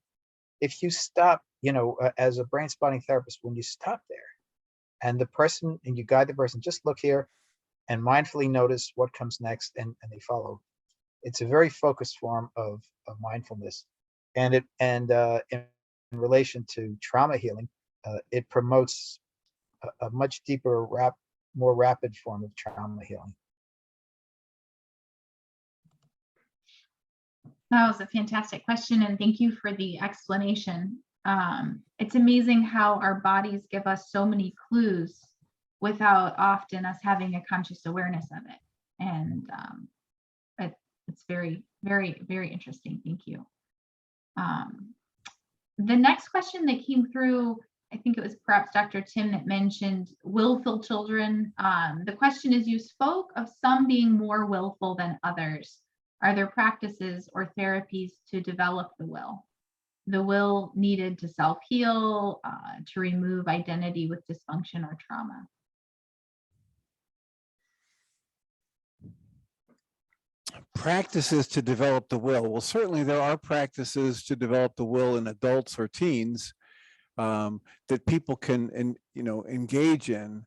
If you stop, as a brain spotting therapist, when you stop there and you guide the person, just look here and mindfully notice what comes next, and they follow. It's a very focused form of mindfulness, and in relation to trauma healing, it promotes a much deeper, more rapid form of trauma healing. That was a fantastic question, and thank you for the explanation. It's amazing how our bodies give us so many clues without often us having a conscious awareness of it. And it's very, very, very interesting. Thank you. The next question that came through, I think it was perhaps Dr. Tim that mentioned willful children. The question is, you spoke of some being more willful than others. Are there practices or therapies to develop the will needed to self-heal, to remove identity with dysfunction or trauma? Practices to develop the will. Well, certainly there are practices to develop the will in adults or teens that people can, engage in.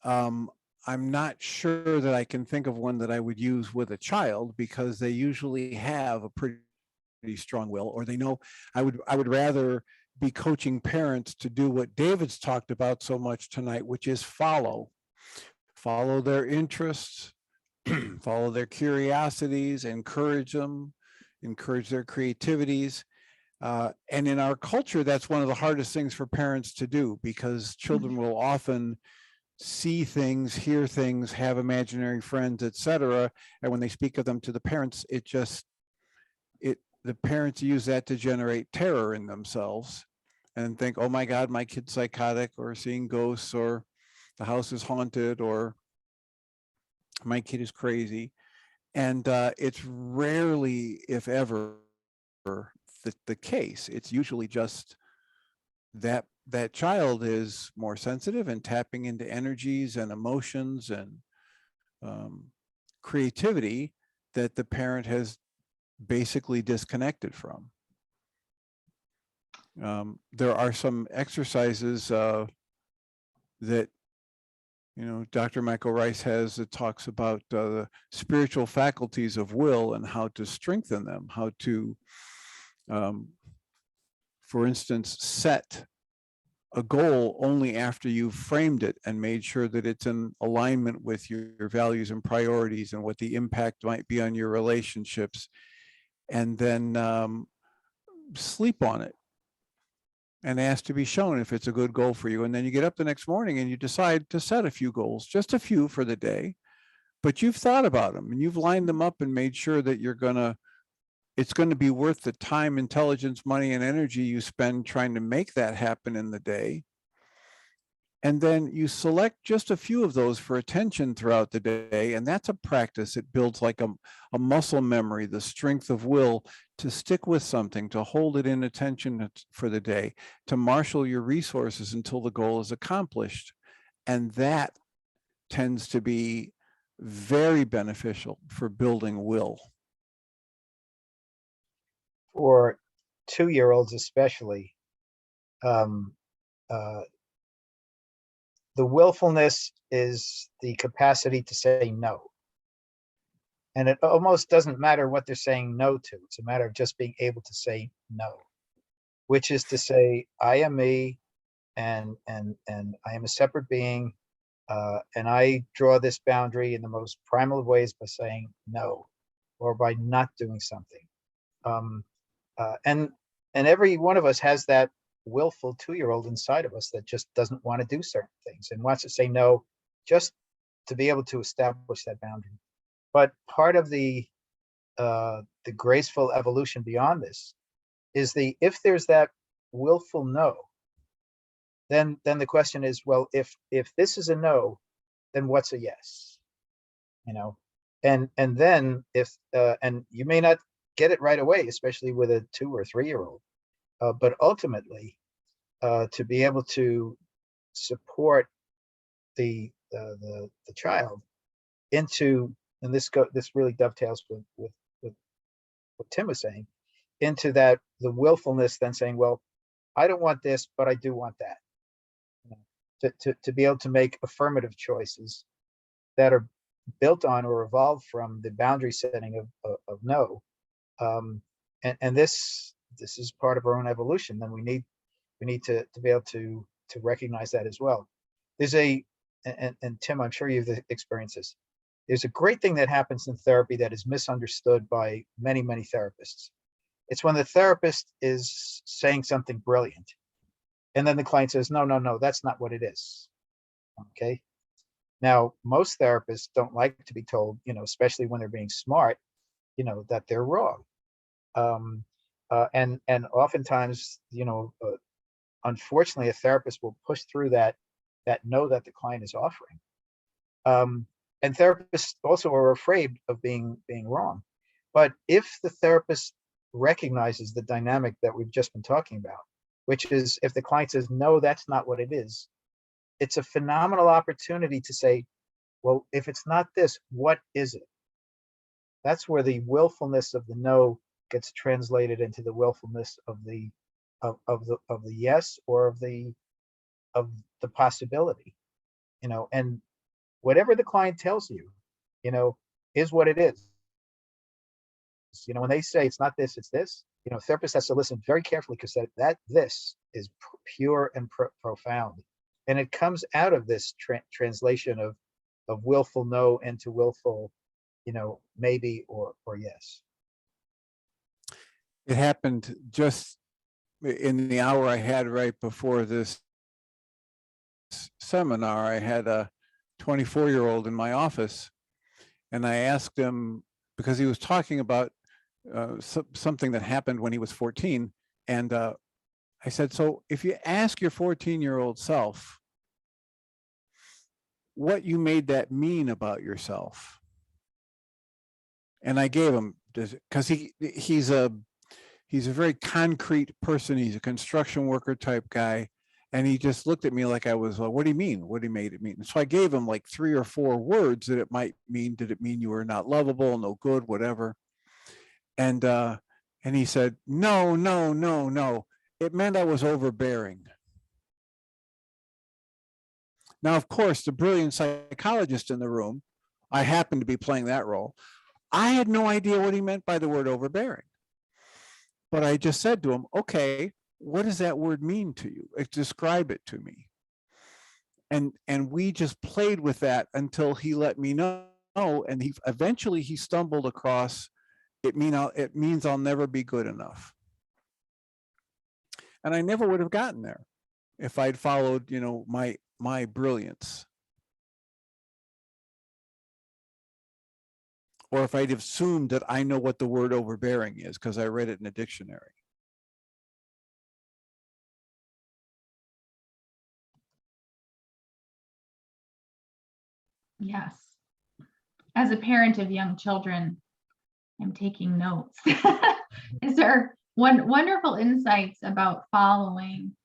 I'm not sure that I can think of one that I would use with a child, because they usually have a pretty strong will, or they know. I would rather be coaching parents to do what David's talked about so much tonight, which is follow their interests, follow their curiosities, encourage them, encourage their creativities. And in our culture, that's one of the hardest things for parents to do, because children will often see things, hear things, have imaginary friends, etc. And when they speak of them to the parents, the parents use that to generate terror in themselves and think, oh my God, my kid's psychotic, or seeing ghosts, or the house is haunted, or my kid is crazy. And it's rarely, if ever, the case. It's usually just that child is more sensitive and tapping into energies and emotions and creativity that the parent has basically disconnected from. There are some exercises that Dr. Michael Rice has, that talks about the spiritual faculties of will and how to strengthen them, how to, for instance, set a goal only after you've framed it and made sure that it's in alignment with your values and priorities and what the impact might be on your relationships, and then sleep on it and ask to be shown if it's a good goal for you. And then you get up the next morning and you decide to set a few goals, just a few for the day, but you've thought about them and you've lined them up and made sure that it's going to be worth the time, intelligence, money, and energy you spend trying to make that happen in the day. And then you select just a few of those for attention throughout the day. And that's a practice. It builds like a muscle memory, the strength of will to stick with something, to hold it in attention for the day, to marshal your resources until the goal is accomplished. And that tends to be very beneficial for building will. For 2-year-olds especially, um, the willfulness is the capacity to say no. And it almost doesn't matter what they're saying no to. It's a matter of just being able to say no, which is to say, I am me, and I am a separate being, and I draw this boundary in the most primal of ways by saying no, or by not doing something. And every one of us has that willful 2-year-old inside of us that just doesn't want to do certain things and wants to say no, just to be able to establish that boundary. But part of the graceful evolution beyond this is if there's that willful no, then the question is, well, if this is a no, then what's a yes? You know, and then if and you may not get it right away, especially with a 2 or 3-year-old, but ultimately, to be able to support the child into, and this really dovetails with what Tim was saying, into that the willfulness, then saying, well, I don't want this, but I do want that. You know, to be able to make affirmative choices that are built on or evolved from the boundary setting of no. And this is part of our own evolution. Then we need to be able to recognize that as well. There's and Tim, I'm sure you've experienced this. There's a great thing that happens in therapy that is misunderstood by many therapists. It's when the therapist is saying something brilliant, and then the client says, no, that's not what it is. Okay. Now, most therapists don't like to be told, especially when they're being smart, that they're wrong. And oftentimes, unfortunately, a therapist will push through that no that the client is offering. And therapists also are afraid of being wrong. But if the therapist recognizes the dynamic that we've just been talking about, which is if the client says, no, that's not what it is, it's a phenomenal opportunity to say, well, if it's not this, what is it? That's where the willfulness of the no gets translated into the willfulness of the yes, or of the possibility, and whatever the client tells you, is what it is. When they say it's not this, it's this, therapist has to listen very carefully, because that this is pure and profound, and it comes out of this translation of willful no into willful, maybe or yes. It happened just in the hour I had right before this seminar. I had a 24-year-old in my office, and I asked him, because he was talking about something that happened when he was 14. And I said, so if you ask your 14-year-old self what you made that mean about yourself, and I gave him, because he's a very concrete person. He's a construction worker type guy. And he just looked at me like I was, what do you mean? What do you made it mean? And so I gave him like 3 or 4 words that it might mean. Did it mean you were not lovable, no good, whatever? And he said, no. It meant I was overbearing. Now, of course, the brilliant psychologist in the room, I happened to be playing that role. I had no idea what he meant by the word overbearing. But I just said to him, okay, what does that word mean to you? Describe it to me. And we just played with that until he let me know. And he eventually stumbled across, it means I'll never be good enough. And I never would have gotten there if I'd followed, my brilliance. Or if I'd assumed that I know what the word overbearing is because I read it in a dictionary. Yes. As a parent of young children, I'm taking notes. Is there wonderful insights about following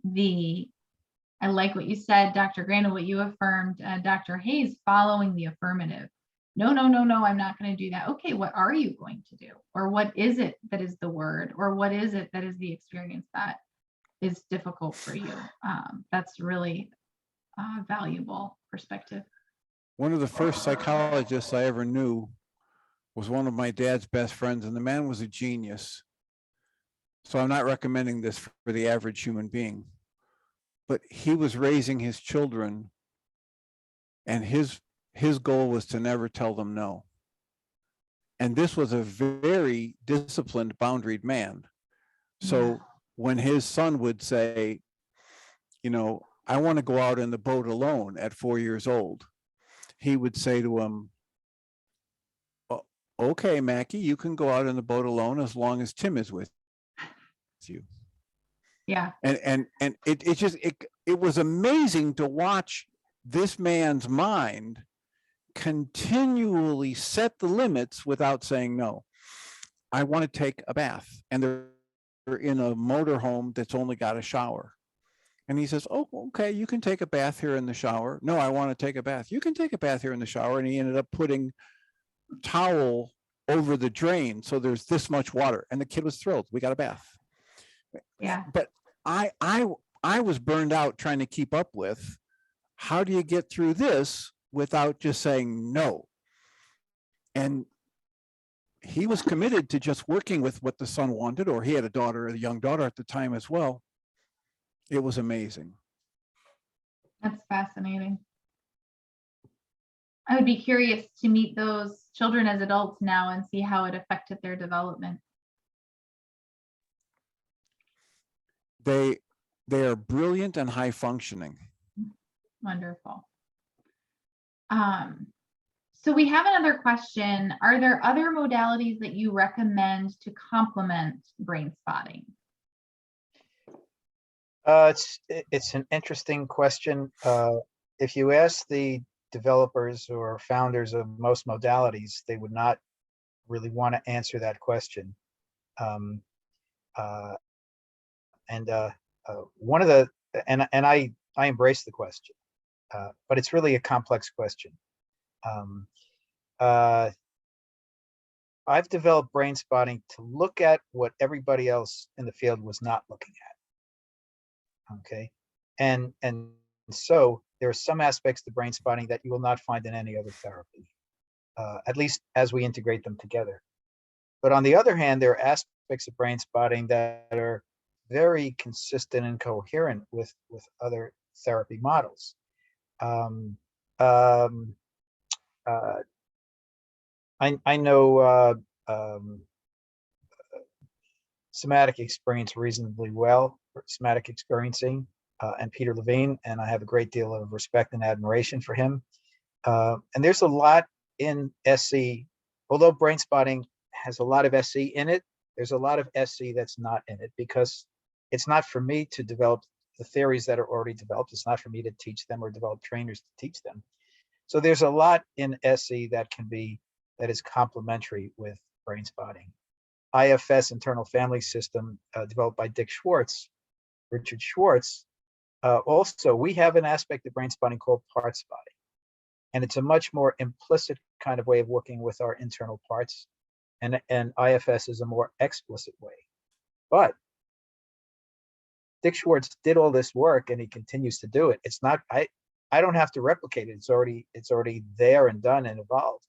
I like what you said, Dr. Grandel, what you affirmed, Dr. Hayes, following the affirmative. No, no, no, no, I'm not going to do that. Okay, what are you going to do? Or what is it that is the word? Or what is it that is the experience that is difficult for you? That's really valuable perspective. One of the first psychologists I ever knew was one of my dad's best friends, and the man was a genius. So I'm not recommending this for the average human being, but he was raising his children, and his goal was to never tell them no. And this was a very disciplined, boundaried man. So when his son would say, you know, I want to go out in the boat alone at 4 years old, he would say to him, okay, Mackie, you can go out in the boat alone as long as Tim is with you. Yeah. And it was amazing to watch this man's mind continually set the limits without saying no. I want to take a bath, and they're in a motorhome that's only got a shower. And he says, oh, okay, you can take a bath here in the shower. No, I want to take a bath. You can take a bath here in the shower. And he ended up putting towel over the drain, so there's this much water, and the kid was thrilled. We got a bath. Yeah. But I was burned out trying to keep up with, how do you get through this without just saying no? And he was committed to just working with what the son wanted, or he had a young daughter at the time as well. It was amazing. That's fascinating. I would be curious to meet those children as adults now and see how it affected their development. They are brilliant and high functioning. Wonderful. So we have another question. Are there other modalities that you recommend to complement brain spotting? It's an interesting question. If you ask the developers or founders of most modalities, they would not really want to answer that question. One of the I embrace the question, but it's really a complex question. I've developed brain spotting to look at what everybody else in the field was not looking at. Okay, and so there are some aspects to brain spotting that you will not find in any other therapy, at least as we integrate them together. But on the other hand, there are aspects of brain spotting that are very consistent and coherent with other therapy models. I know somatic experience reasonably well, somatic experiencing, and Peter Levine, and I have a great deal of respect and admiration for him. And there's a lot in SC, although brain spotting has a lot of SC in it, there's a lot of SC that's not in it, because it's not for me to develop the theories that are already developed. It's not for me to teach them or develop trainers to teach them. So there's a lot in SC that is complementary with brain spotting. IFS, internal family system, developed by Richard Schwartz. Also, we have an aspect of brain spotting called part spotting. And it's a much more implicit kind of way of working with our internal parts. And IFS is a more explicit way. But Dick Schwartz did all this work, and he continues to do it. It's not, I don't have to replicate it. It's already there and done and evolved.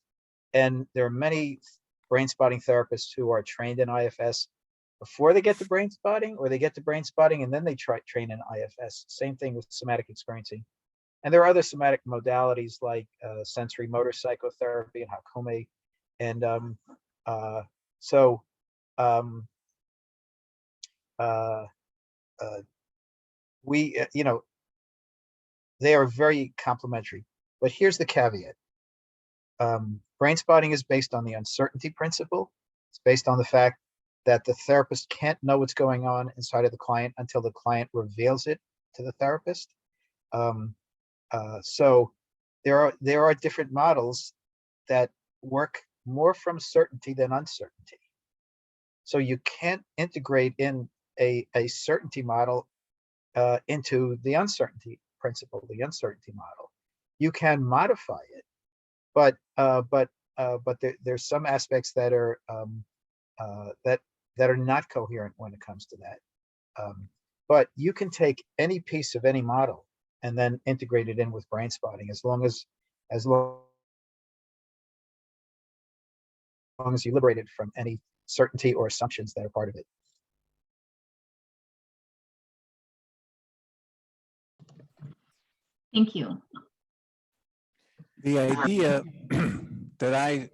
And there are many brain spotting therapists who are trained in IFS before they get to brain spotting, or they get to brain spotting and then they train in IFS. Same thing with somatic experiencing. And there are other somatic modalities like sensory motor psychotherapy and Hakome. And we, they are very complementary. But here's the caveat. Brain spotting is based on the uncertainty principle. It's based on the fact that the therapist can't know what's going on inside of the client until the client reveals it to the therapist. So there are different models that work more from certainty than uncertainty. So you can't integrate in a certainty model into the uncertainty principle, the uncertainty model. You can modify it, but there's some aspects that are that are not coherent when it comes to that. But you can take any piece of any model and then integrate it in with brain spotting, as long as you liberate it from any certainty or assumptions that are part of it. Thank you. The idea that I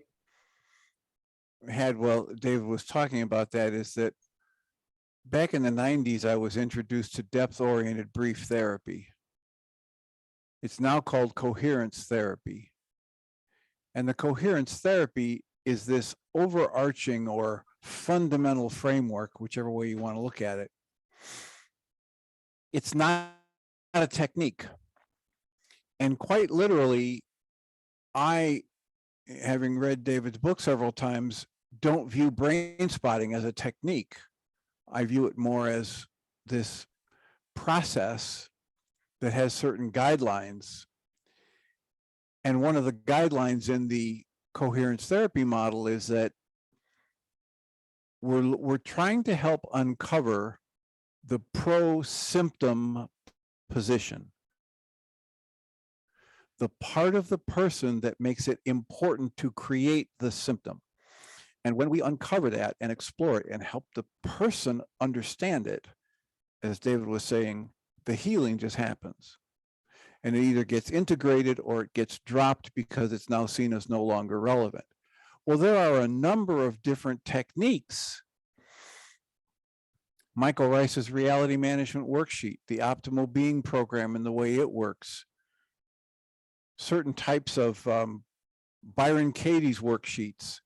had while David was talking about that is that back in the 90s, I was introduced to depth-oriented brief therapy. It's now called Coherence Therapy. And the Coherence Therapy is this overarching or fundamental framework, whichever way you want to look at it. It's not a technique. And quite literally, I, having read David's book several times, don't view brain spotting as a technique. I view it more as this process that has certain guidelines. And one of the guidelines in the coherence therapy model is that we're trying to help uncover the pro-symptom position, the part of the person that makes it important to create the symptom. And when we uncover that and explore it and help the person understand it, as David was saying, the healing just happens. And it either gets integrated or it gets dropped because it's now seen as no longer relevant. Well, there are a number of different techniques. Michael Rice's reality management worksheet, the optimal being program and the way it works, certain types of Byron Katie's worksheets.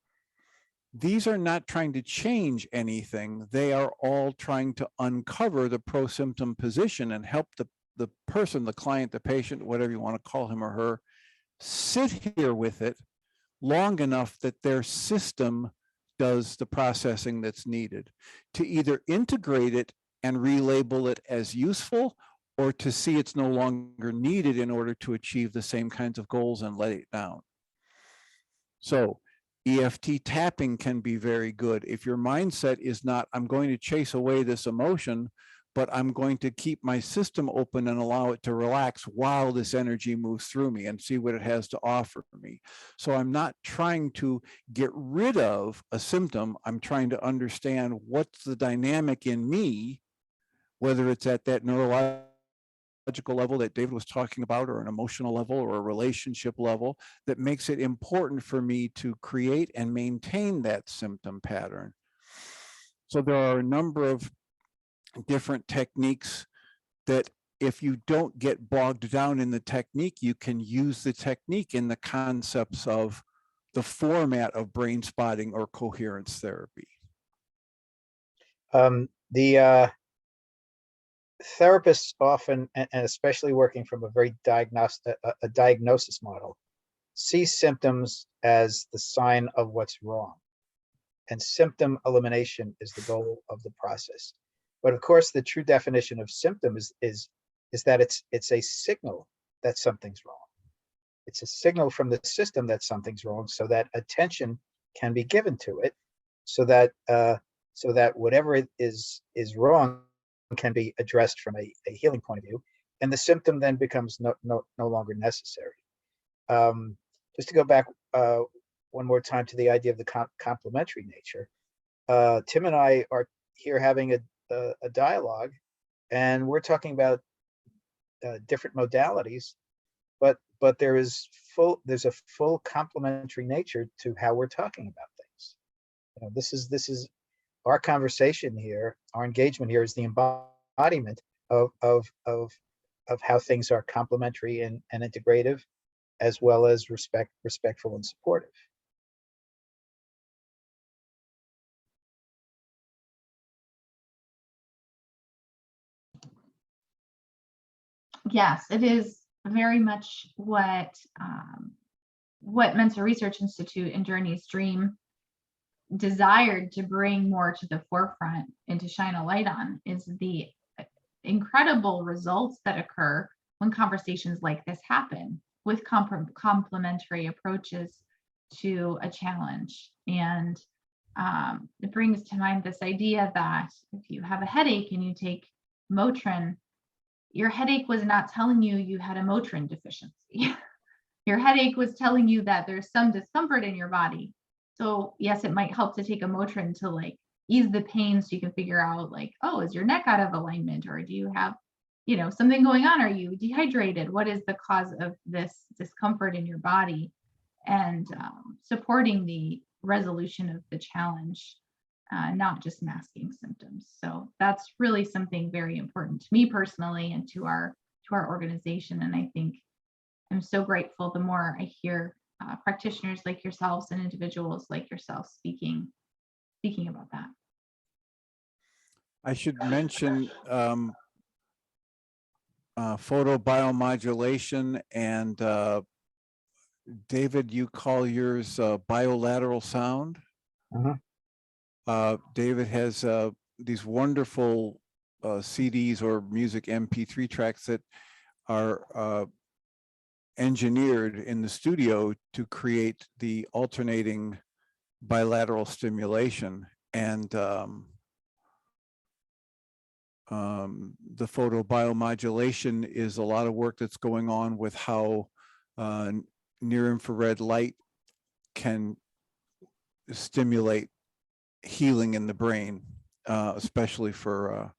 These are not trying to change anything. They are all trying to uncover the pro-symptom position and help the person, the client, the patient, whatever you want to call him or her, sit here with it long enough that their system does the processing that's needed to either integrate it and relabel it as useful, or to see it's no longer needed in order to achieve the same kinds of goals and let it down. So EFT tapping can be very good. If your mindset is not, I'm going to chase away this emotion, but I'm going to keep my system open and allow it to relax while this energy moves through me and see what it has to offer me. So I'm not trying to get rid of a symptom. I'm trying to understand what's the dynamic in me, whether it's at that neurological level that David was talking about, or an emotional level, or a relationship level, that makes it important for me to create and maintain that symptom pattern. So there are a number of different techniques that, if you don't get bogged down in the technique, you can use the technique in the concepts of the format of brain spotting or coherence therapy. The therapists often, and especially working from a very diagnosis model, see symptoms as the sign of what's wrong, and symptom elimination is the goal of the process. But of course, the true definition of symptom is that it's a signal that something's wrong. It's a signal from the system that something's wrong, so that attention can be given to it, so that whatever is wrong can be addressed from a healing point of view, and the symptom then becomes no longer necessary. Just to go back one more time to the idea of the complementary nature, Tim and I are here having a dialogue, and we're talking about different modalities, but there's a full complementary nature to how we're talking about things. You know, this is our conversation here, our engagement here is the embodiment of how things are complementary and integrative, as well as respectful and supportive. Yes, it is very much what Mental Research Institute and Journey's Dream desired to bring more to the forefront and to shine a light on is the incredible results that occur when conversations like this happen with complementary approaches to a challenge. And it brings to mind this idea that if you have a headache and you take Motrin, your headache was not telling you you had a Motrin deficiency. Your headache was telling you that there's some discomfort in your body. So yes, it might help to take a Motrin to like ease the pain so you can figure out like, oh, is your neck out of alignment, or do you have, something going on? Are you dehydrated? What is the cause of this discomfort in your body? And supporting the resolution of the challenge, not just masking symptoms. So that's really something very important to me personally and to our organization. And I think I'm so grateful the more I hear practitioners like yourselves and individuals like yourself speaking about that. I should mention photobiomodulation, and David, you call yours bilateral sound. David has these wonderful CDs or music MP3 tracks that are engineered in the studio to create the alternating bilateral stimulation. And the photobiomodulation is a lot of work that's going on with how near infrared light can stimulate healing in the brain, especially for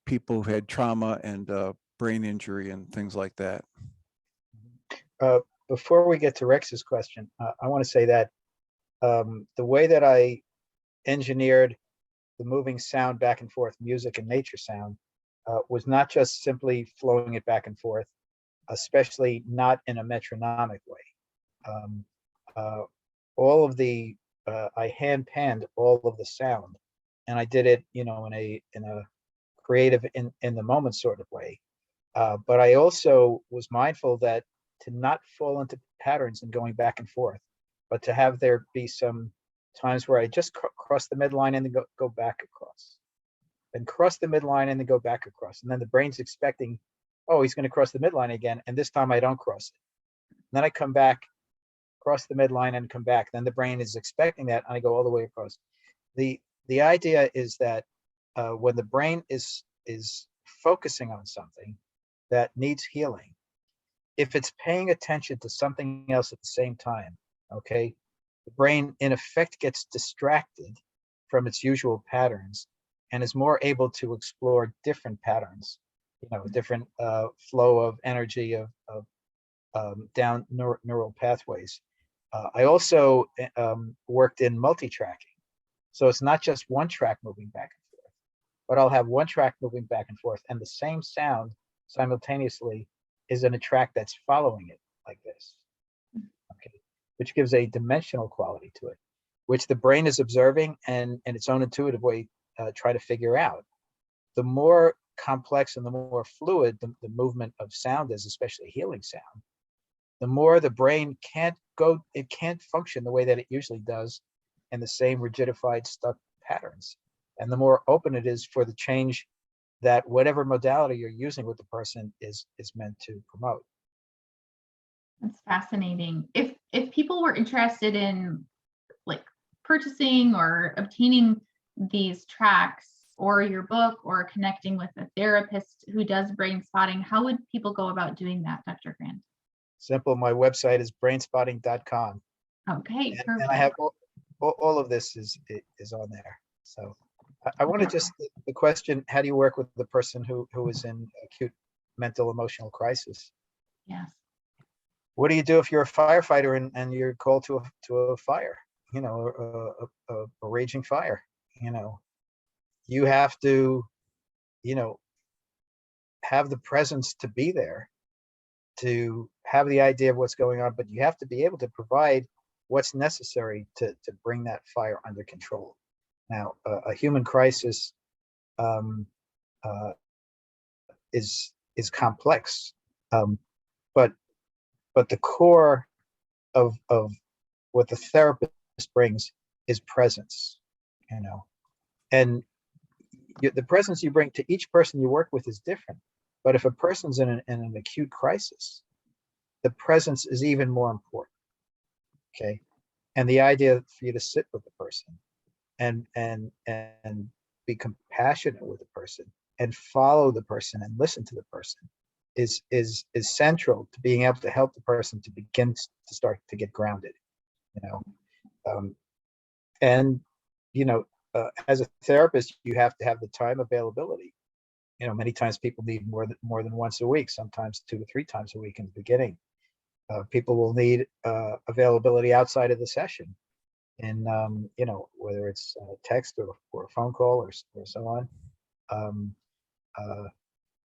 people who had trauma and brain injury and things like that. Before we get to Rex's question, I want to say that the way that I engineered the moving sound back and forth, music and nature sound, was not just simply flowing it back and forth, especially not in a metronomic way. All of the I hand panned all of the sound, and I did it, in a creative, in the moment sort of way. But I also was mindful that to not fall into patterns and going back and forth, but to have there be some times where I just cross the midline and then go back across, then cross the midline and then go back across, and then the brain's expecting, oh, he's going to cross the midline again, and this time I don't cross it. And then I come back, cross the midline and come back. Then the brain is expecting that, and I go all the way across. The idea is that when the brain is focusing on something that needs healing, if it's paying attention to something else at the same time, okay, the brain in effect gets distracted from its usual patterns and is more able to explore different patterns, different flow of energy of down neural pathways. I also worked in multi-tracking. So it's not just one track moving back and forth, but I'll have one track moving back and forth, and the same sound simultaneously is in a track that's following it like this, okay, which gives a dimensional quality to it, which the brain is observing and in its own intuitive way try to figure out. The more complex and the more fluid the movement of sound is, especially healing sound, the more the brain can't function the way that it usually does in the same rigidified, stuck patterns. And the more open it is for the change that whatever modality you're using with the person is meant to promote. That's fascinating. If people were interested in like purchasing or obtaining these tracks or your book or connecting with a therapist who does brain spotting, how would people go about doing that, Dr. Grant? Simple. My website is brainspotting.com. Okay, perfect. And I have all of this is on there. So I want to just, the question, how do you work with the person who is in acute mental emotional crisis? Yes. What do you do if you're a firefighter and you're called to a fire, a raging fire? You have to, have the presence to be there, to have the idea of what's going on, but you have to be able to provide what's necessary to bring that fire under control. Now, a human crisis is complex, Um, but the core of what the therapist brings is presence, and the presence you bring to each person you work with is different. But if a person's in an acute crisis, the presence is even more important. Okay, and the idea for you to sit with the person and be compassionate with the person and follow the person and listen to the person is central to being able to help the person to begin to start to get grounded. Um, and as a therapist, you have to have the time availability. Many times people need more than once a week, sometimes 2 to 3 times a week in the beginning. People will need availability outside of the session, and whether it's text or a phone call or so on.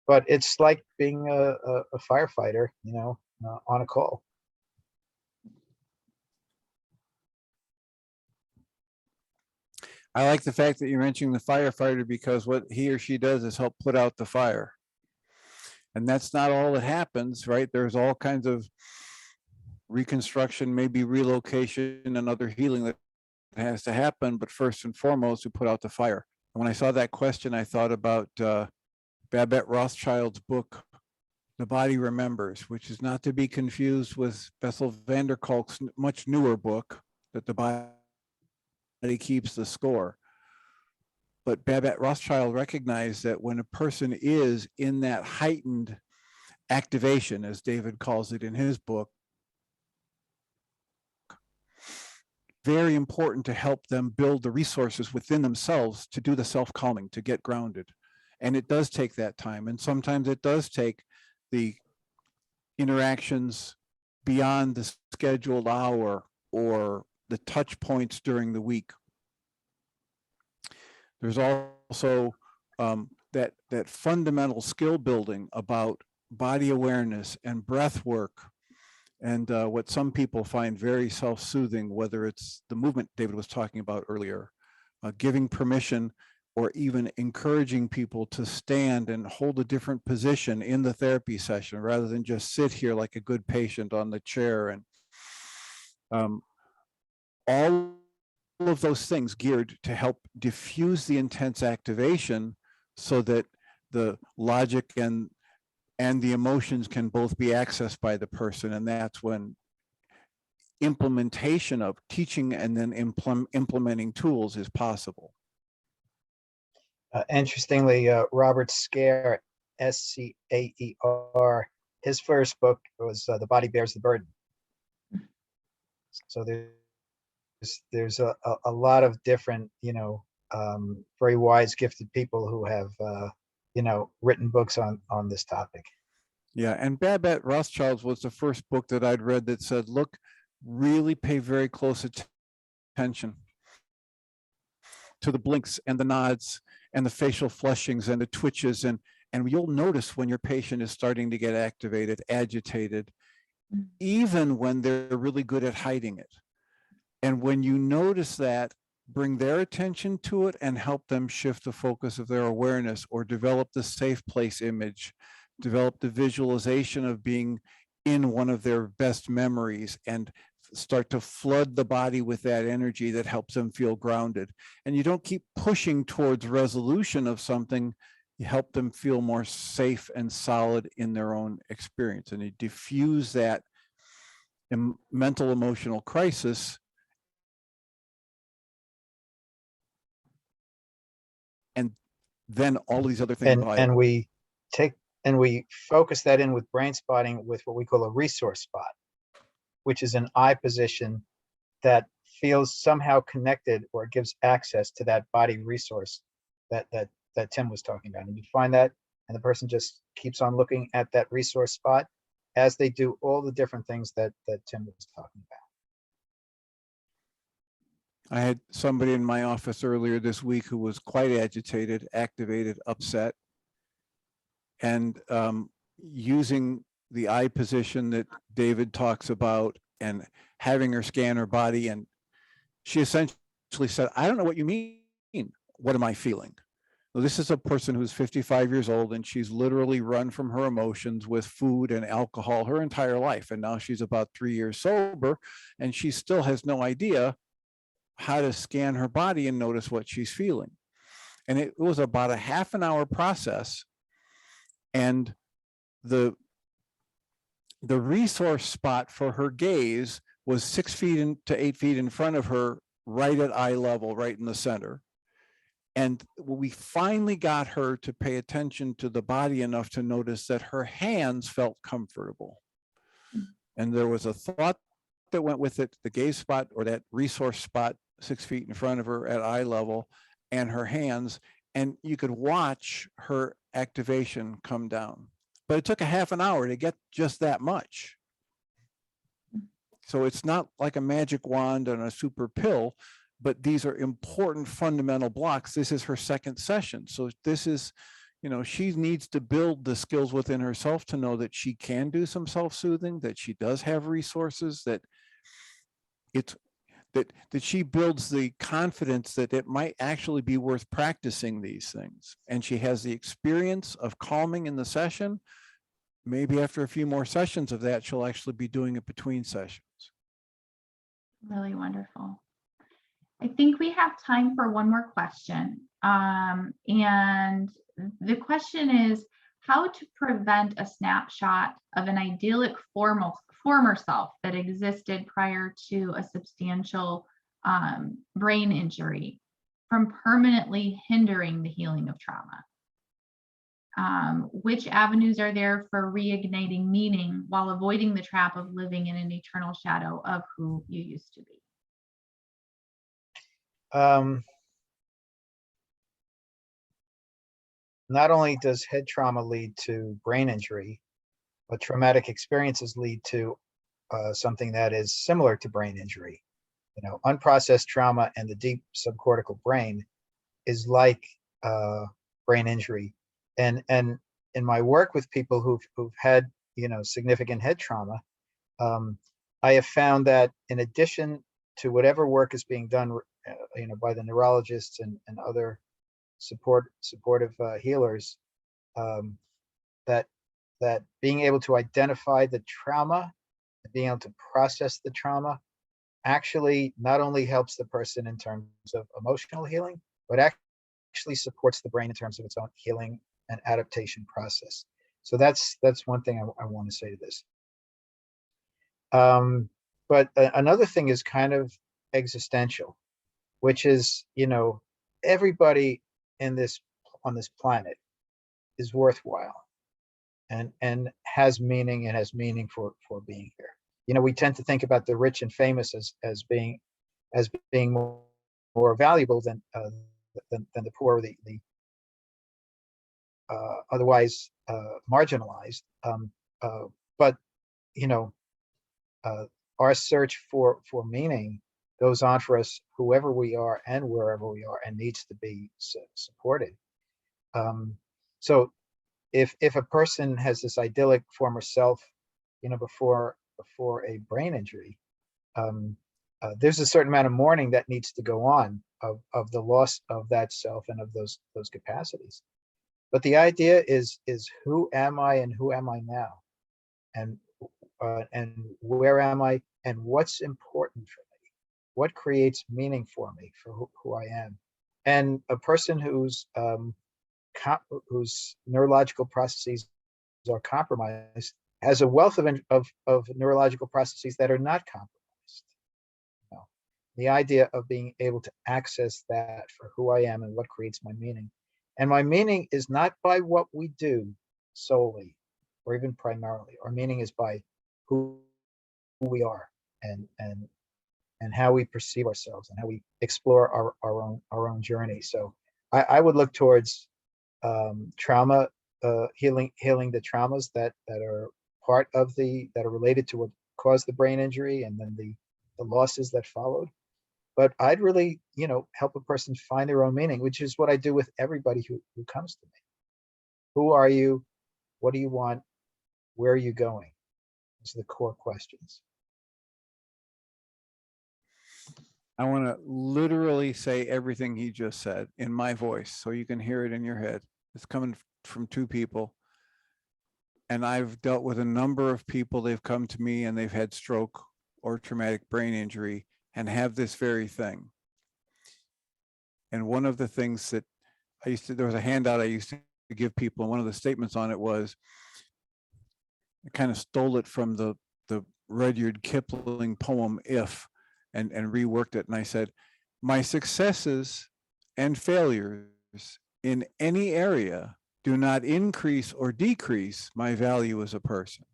But it's like being a firefighter, on a call. I like the fact that you're mentioning the firefighter, because what he or she does is help put out the fire. And that's not all that happens, right? There's all kinds of reconstruction, maybe relocation and other healing that has to happen. But first and foremost, we put out the fire. And when I saw that question, I thought about Babette Rothschild's book, The Body Remembers, which is not to be confused with Bessel van der Kolk's much newer book, that the body keeps the score. But Babette Rothschild recognized that when a person is in that heightened activation, as David calls it in his book, very important to help them build the resources within themselves to do the self-calming, to get grounded. And it does take that time. And sometimes it does take the interactions beyond the scheduled hour or the touch points during the week. There's also that fundamental skill building about body awareness and breath work, and what some people find very self-soothing, whether it's the movement David was talking about earlier, giving permission or even encouraging people to stand and hold a different position in the therapy session rather than just sit here like a good patient on the chair. And all of those things geared to help diffuse the intense activation so that the logic and the emotions can both be accessed by the person. And that's when implementation of teaching and then implementing tools is possible. Interestingly, Robert Scaer, Scaer, his first book was The Body Bears the Burden. So there's a lot of different, very wise, gifted people who have, written books on this topic. Yeah, and Babette Rothschild's was the first book that I'd read that said, look, really pay very close attention to the blinks and the nods and the facial flushings and the twitches, and you'll notice when your patient is starting to get activated, agitated, even when they're really good at hiding it. And when you notice that, bring their attention to it and help them shift the focus of their awareness, or develop the safe place image, develop the visualization of being in one of their best memories, and start to flood the body with that energy that helps them feel grounded. And you don't keep pushing towards resolution of something, you help them feel more safe and solid in their own experience, and you diffuse that mental emotional crisis. And then all these other things. And we focus that in with brain spotting with what we call a resource spot, which is an eye position that feels somehow connected or gives access to that body resource that Tim was talking about. And you find that, and the person just keeps on looking at that resource spot as they do all the different things that Tim was talking about. I had somebody in my office earlier this week who was quite agitated, activated, upset, and using the eye position that David talks about and having her scan her body. And she essentially said, I don't know what you mean. What am I feeling? This is a person who's 55 years old, and she's literally run from her emotions with food and alcohol her entire life. And now she's about 3 years sober, and she still has no idea how to scan her body and notice what she's feeling. And it was about a half an hour process. And the resource spot for her gaze was 6 feet to 8 feet in front of her, right at eye level, right in the center. And we finally got her to pay attention to the body enough to notice that her hands felt comfortable. And there was a thought that went with it, the gaze spot, or that resource spot 6 feet in front of her at eye level, and her hands. And you could watch her activation come down. But it took a half an hour to get just that much. So it's not like a magic wand and a super pill, but these are important fundamental blocks. This is her second session. So this is, she needs to build the skills within herself to know that she can do some self-soothing, that she does have resources, that she builds the confidence that it might actually be worth practicing these things. And she has the experience of calming in the session. Maybe after a few more sessions of that, she'll actually be doing it between sessions. Really wonderful. I think we have time for one more question. And the question is how to prevent a snapshot of an idyllic former self that existed prior to a substantial brain injury from permanently hindering the healing of trauma. Which avenues are there for reigniting meaning while avoiding the trap of living in an eternal shadow of who you used to be? Not only does head trauma lead to brain injury, but traumatic experiences lead to something that is similar to brain injury. Unprocessed trauma and the deep subcortical brain is like brain injury. And in my work with people who've had significant head trauma, I have found that in addition to whatever work is being done by the neurologists and other supportive healers, that being able to identify the trauma and being able to process the trauma actually not only helps the person in terms of emotional healing, but actually supports the brain in terms of its own healing and adaptation process. So that's one thing I want to say to this. But another thing is kind of existential, which is, everybody on this planet is worthwhile and has meaning and has meaning for being here. We tend to think about the rich and famous as being more valuable than the poor, the otherwise marginalized. But our search for meaning goes on for us, whoever we are and wherever we are, and needs to be supported. So if a person has this idyllic former self, before a brain injury, there's a certain amount of mourning that needs to go on of the loss of that self and of those capacities. But the idea is who am I and who am I now, and where am I and what's important for me, what creates meaning for me for who I am. And a person whose neurological processes are compromised has a wealth of neurological processes that are not compromised. The idea of being able to access that for who I am and what creates my meaning. And my meaning is not by what we do solely or even primarily. Our meaning is by who we are and how we perceive ourselves and how we explore our own journey. So I would look towards trauma, healing the traumas that are part of that are related to what caused the brain injury, and then the losses that followed. But I'd really, help a person find their own meaning, which is what I do with everybody who comes to me. Who are you? What do you want? Where are you going? Those are the core questions. I want to literally say everything he just said in my voice so you can hear it in your head. It's coming from two people. And I've dealt with a number of people. They've come to me and they've had stroke or traumatic brain injury and have this very thing. And one of the things that there was a handout I used to give people, and one of the statements on it was, I kind of stole it from the Rudyard Kipling poem, If, and reworked it. And I said, my successes and failures in any area do not increase or decrease my value as a person.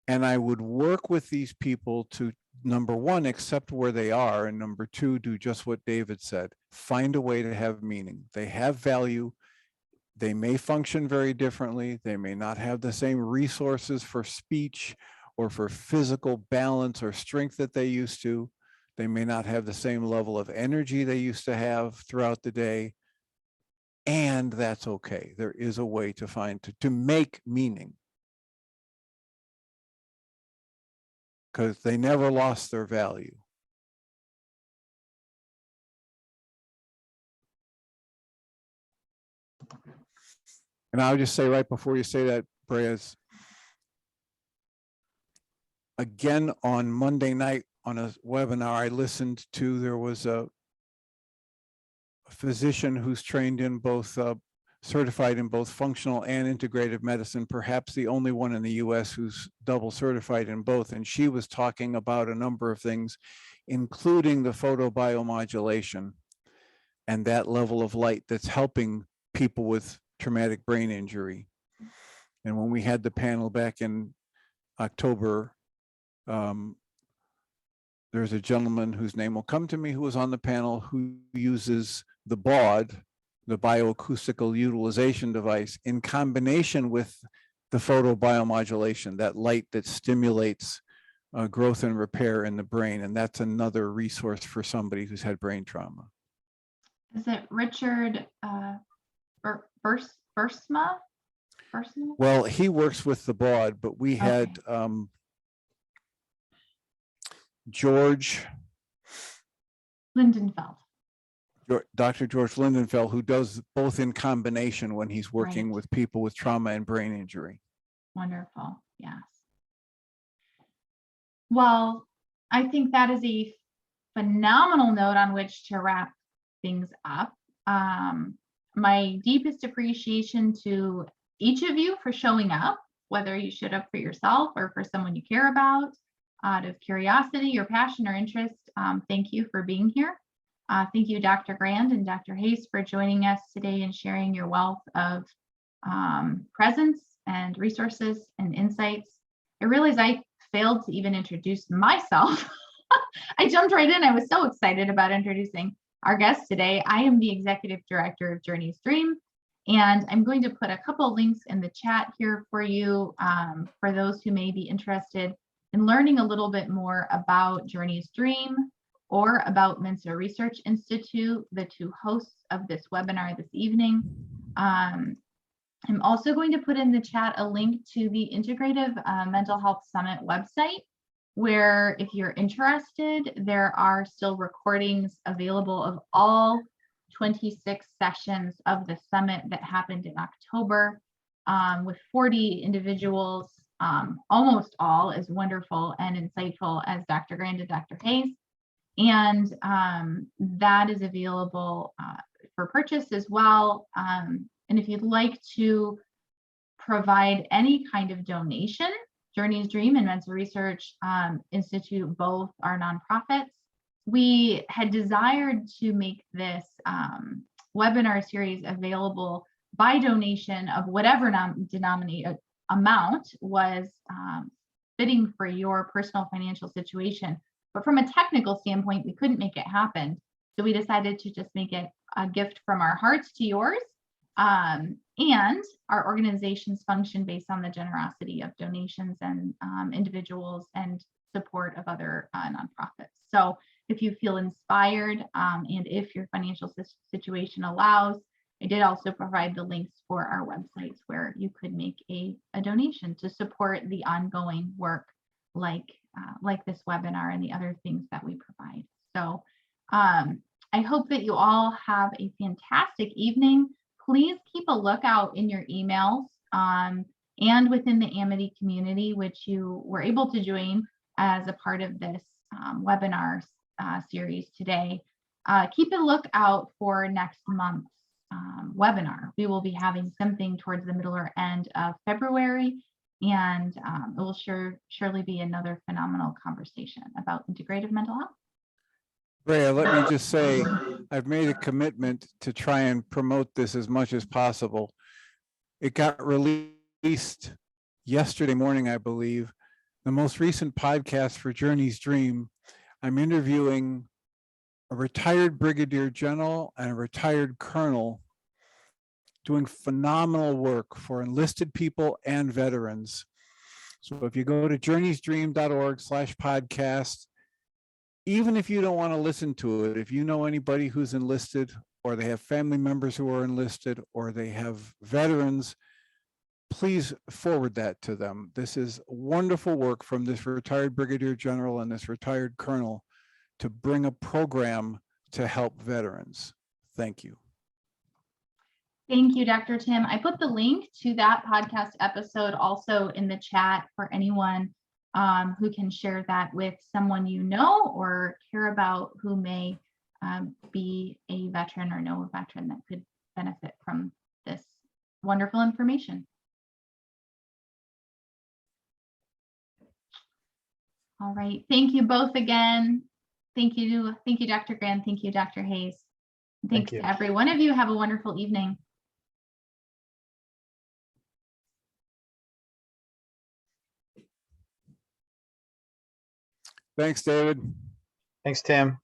And I would work with these people to, number one, accept where they are, and number two, do just what David said, find a way to have meaning. They have value. They may function very differently. They may not have the same resources for speech or for physical balance or strength that they used to. They may not have the same level of energy they used to have throughout the day. And that's okay. There is a way to find, to make meaning. Because they never lost their value. And I'll just say right before you say that, Brea's, again, on Monday night on a webinar I listened to, there was a physician who's trained in both, certified in both functional and integrative medicine, perhaps the only one in the US who's double certified in both. And she was talking about a number of things, including the photobiomodulation and that level of light that's helping people with traumatic brain injury. And when we had the panel back in October, there's a gentleman whose name will come to me who was on the panel who uses the BAUD, the bioacoustical utilization device, in combination with the photobiomodulation, that light that stimulates growth and repair in the brain. And that's another resource for somebody who's had brain trauma. Is it Richard Bursma? Well, he works with the BAUD, but we had George Lindenfeld. Dr. George Lindenfeld, who does both in combination when he's working Right. with people with trauma and brain injury. Wonderful. Yes. Well, I think that is a phenomenal note on which to wrap things up. My deepest appreciation to each of you for showing up, whether you showed up for yourself or for someone you care about, out of curiosity or passion or interest. Thank you for being here. Thank you, Dr. Grand and Dr. Hayes, for joining us today and sharing your wealth of presence and resources and insights. I realize I failed to even introduce myself. I jumped right in. I was so excited about introducing our guest today. I am the Executive Director of Journey's Dream, and I'm going to put a couple links in the chat here for you, for those who may be interested in learning a little bit more about Journey's Dream or about Mensa Research Institute, the two hosts of this webinar this evening. I'm also going to put in the chat a link to the Integrative Mental Health Summit website, where if you're interested, there are still recordings available of all 26 sessions of the summit that happened in October, with 40 individuals, almost all as wonderful and insightful as Dr. Grand and Dr. Hayes. And that is available for purchase as well. And if you'd like to provide any kind of donation, Journey's Dream and Mensa Research Institute both are nonprofits. We had desired to make this webinar series available by donation of whatever denominated amount was fitting for your personal financial situation. But from a technical standpoint, we couldn't make it happen. So we decided to just make it a gift from our hearts to yours. And our organizations function based on the generosity of donations and individuals and support of other nonprofits. So if you feel inspired and if your financial situation allows, I did also provide the links for our websites where you could make a donation to support the ongoing work like this webinar and the other things that we provide. So I hope that you all have a fantastic evening. Please keep a lookout in your emails and within the Amity community, which you were able to join as a part of this webinar series today. Keep a lookout for next month's webinar. We will be having something towards the middle or end of February, and it will surely be another phenomenal conversation about integrative mental health. Breha, let me just say, I've made a commitment to try and promote this as much as possible. It got released yesterday morning, I believe. The most recent podcast for Journey's Dream, I'm interviewing a retired brigadier general and a retired colonel doing phenomenal work for enlisted people and veterans. So if you go to journeysdream.org/podcast, even if you don't want to listen to it, if you know anybody who's enlisted, or they have family members who are enlisted, or they have veterans, please forward that to them. This is wonderful work from this retired brigadier general and this retired colonel to bring a program to help veterans. Thank you. Thank you, Dr. Tim. I put the link to that podcast episode also in the chat for anyone who can share that with someone you know or care about who may be a veteran or know a veteran that could benefit from this wonderful information. All right. Thank you both again. Thank you, Dr. Grand. Thank you, Dr. Hayes. Thanks to every one of you. Have a wonderful evening. Thanks, David. Thanks, Tim.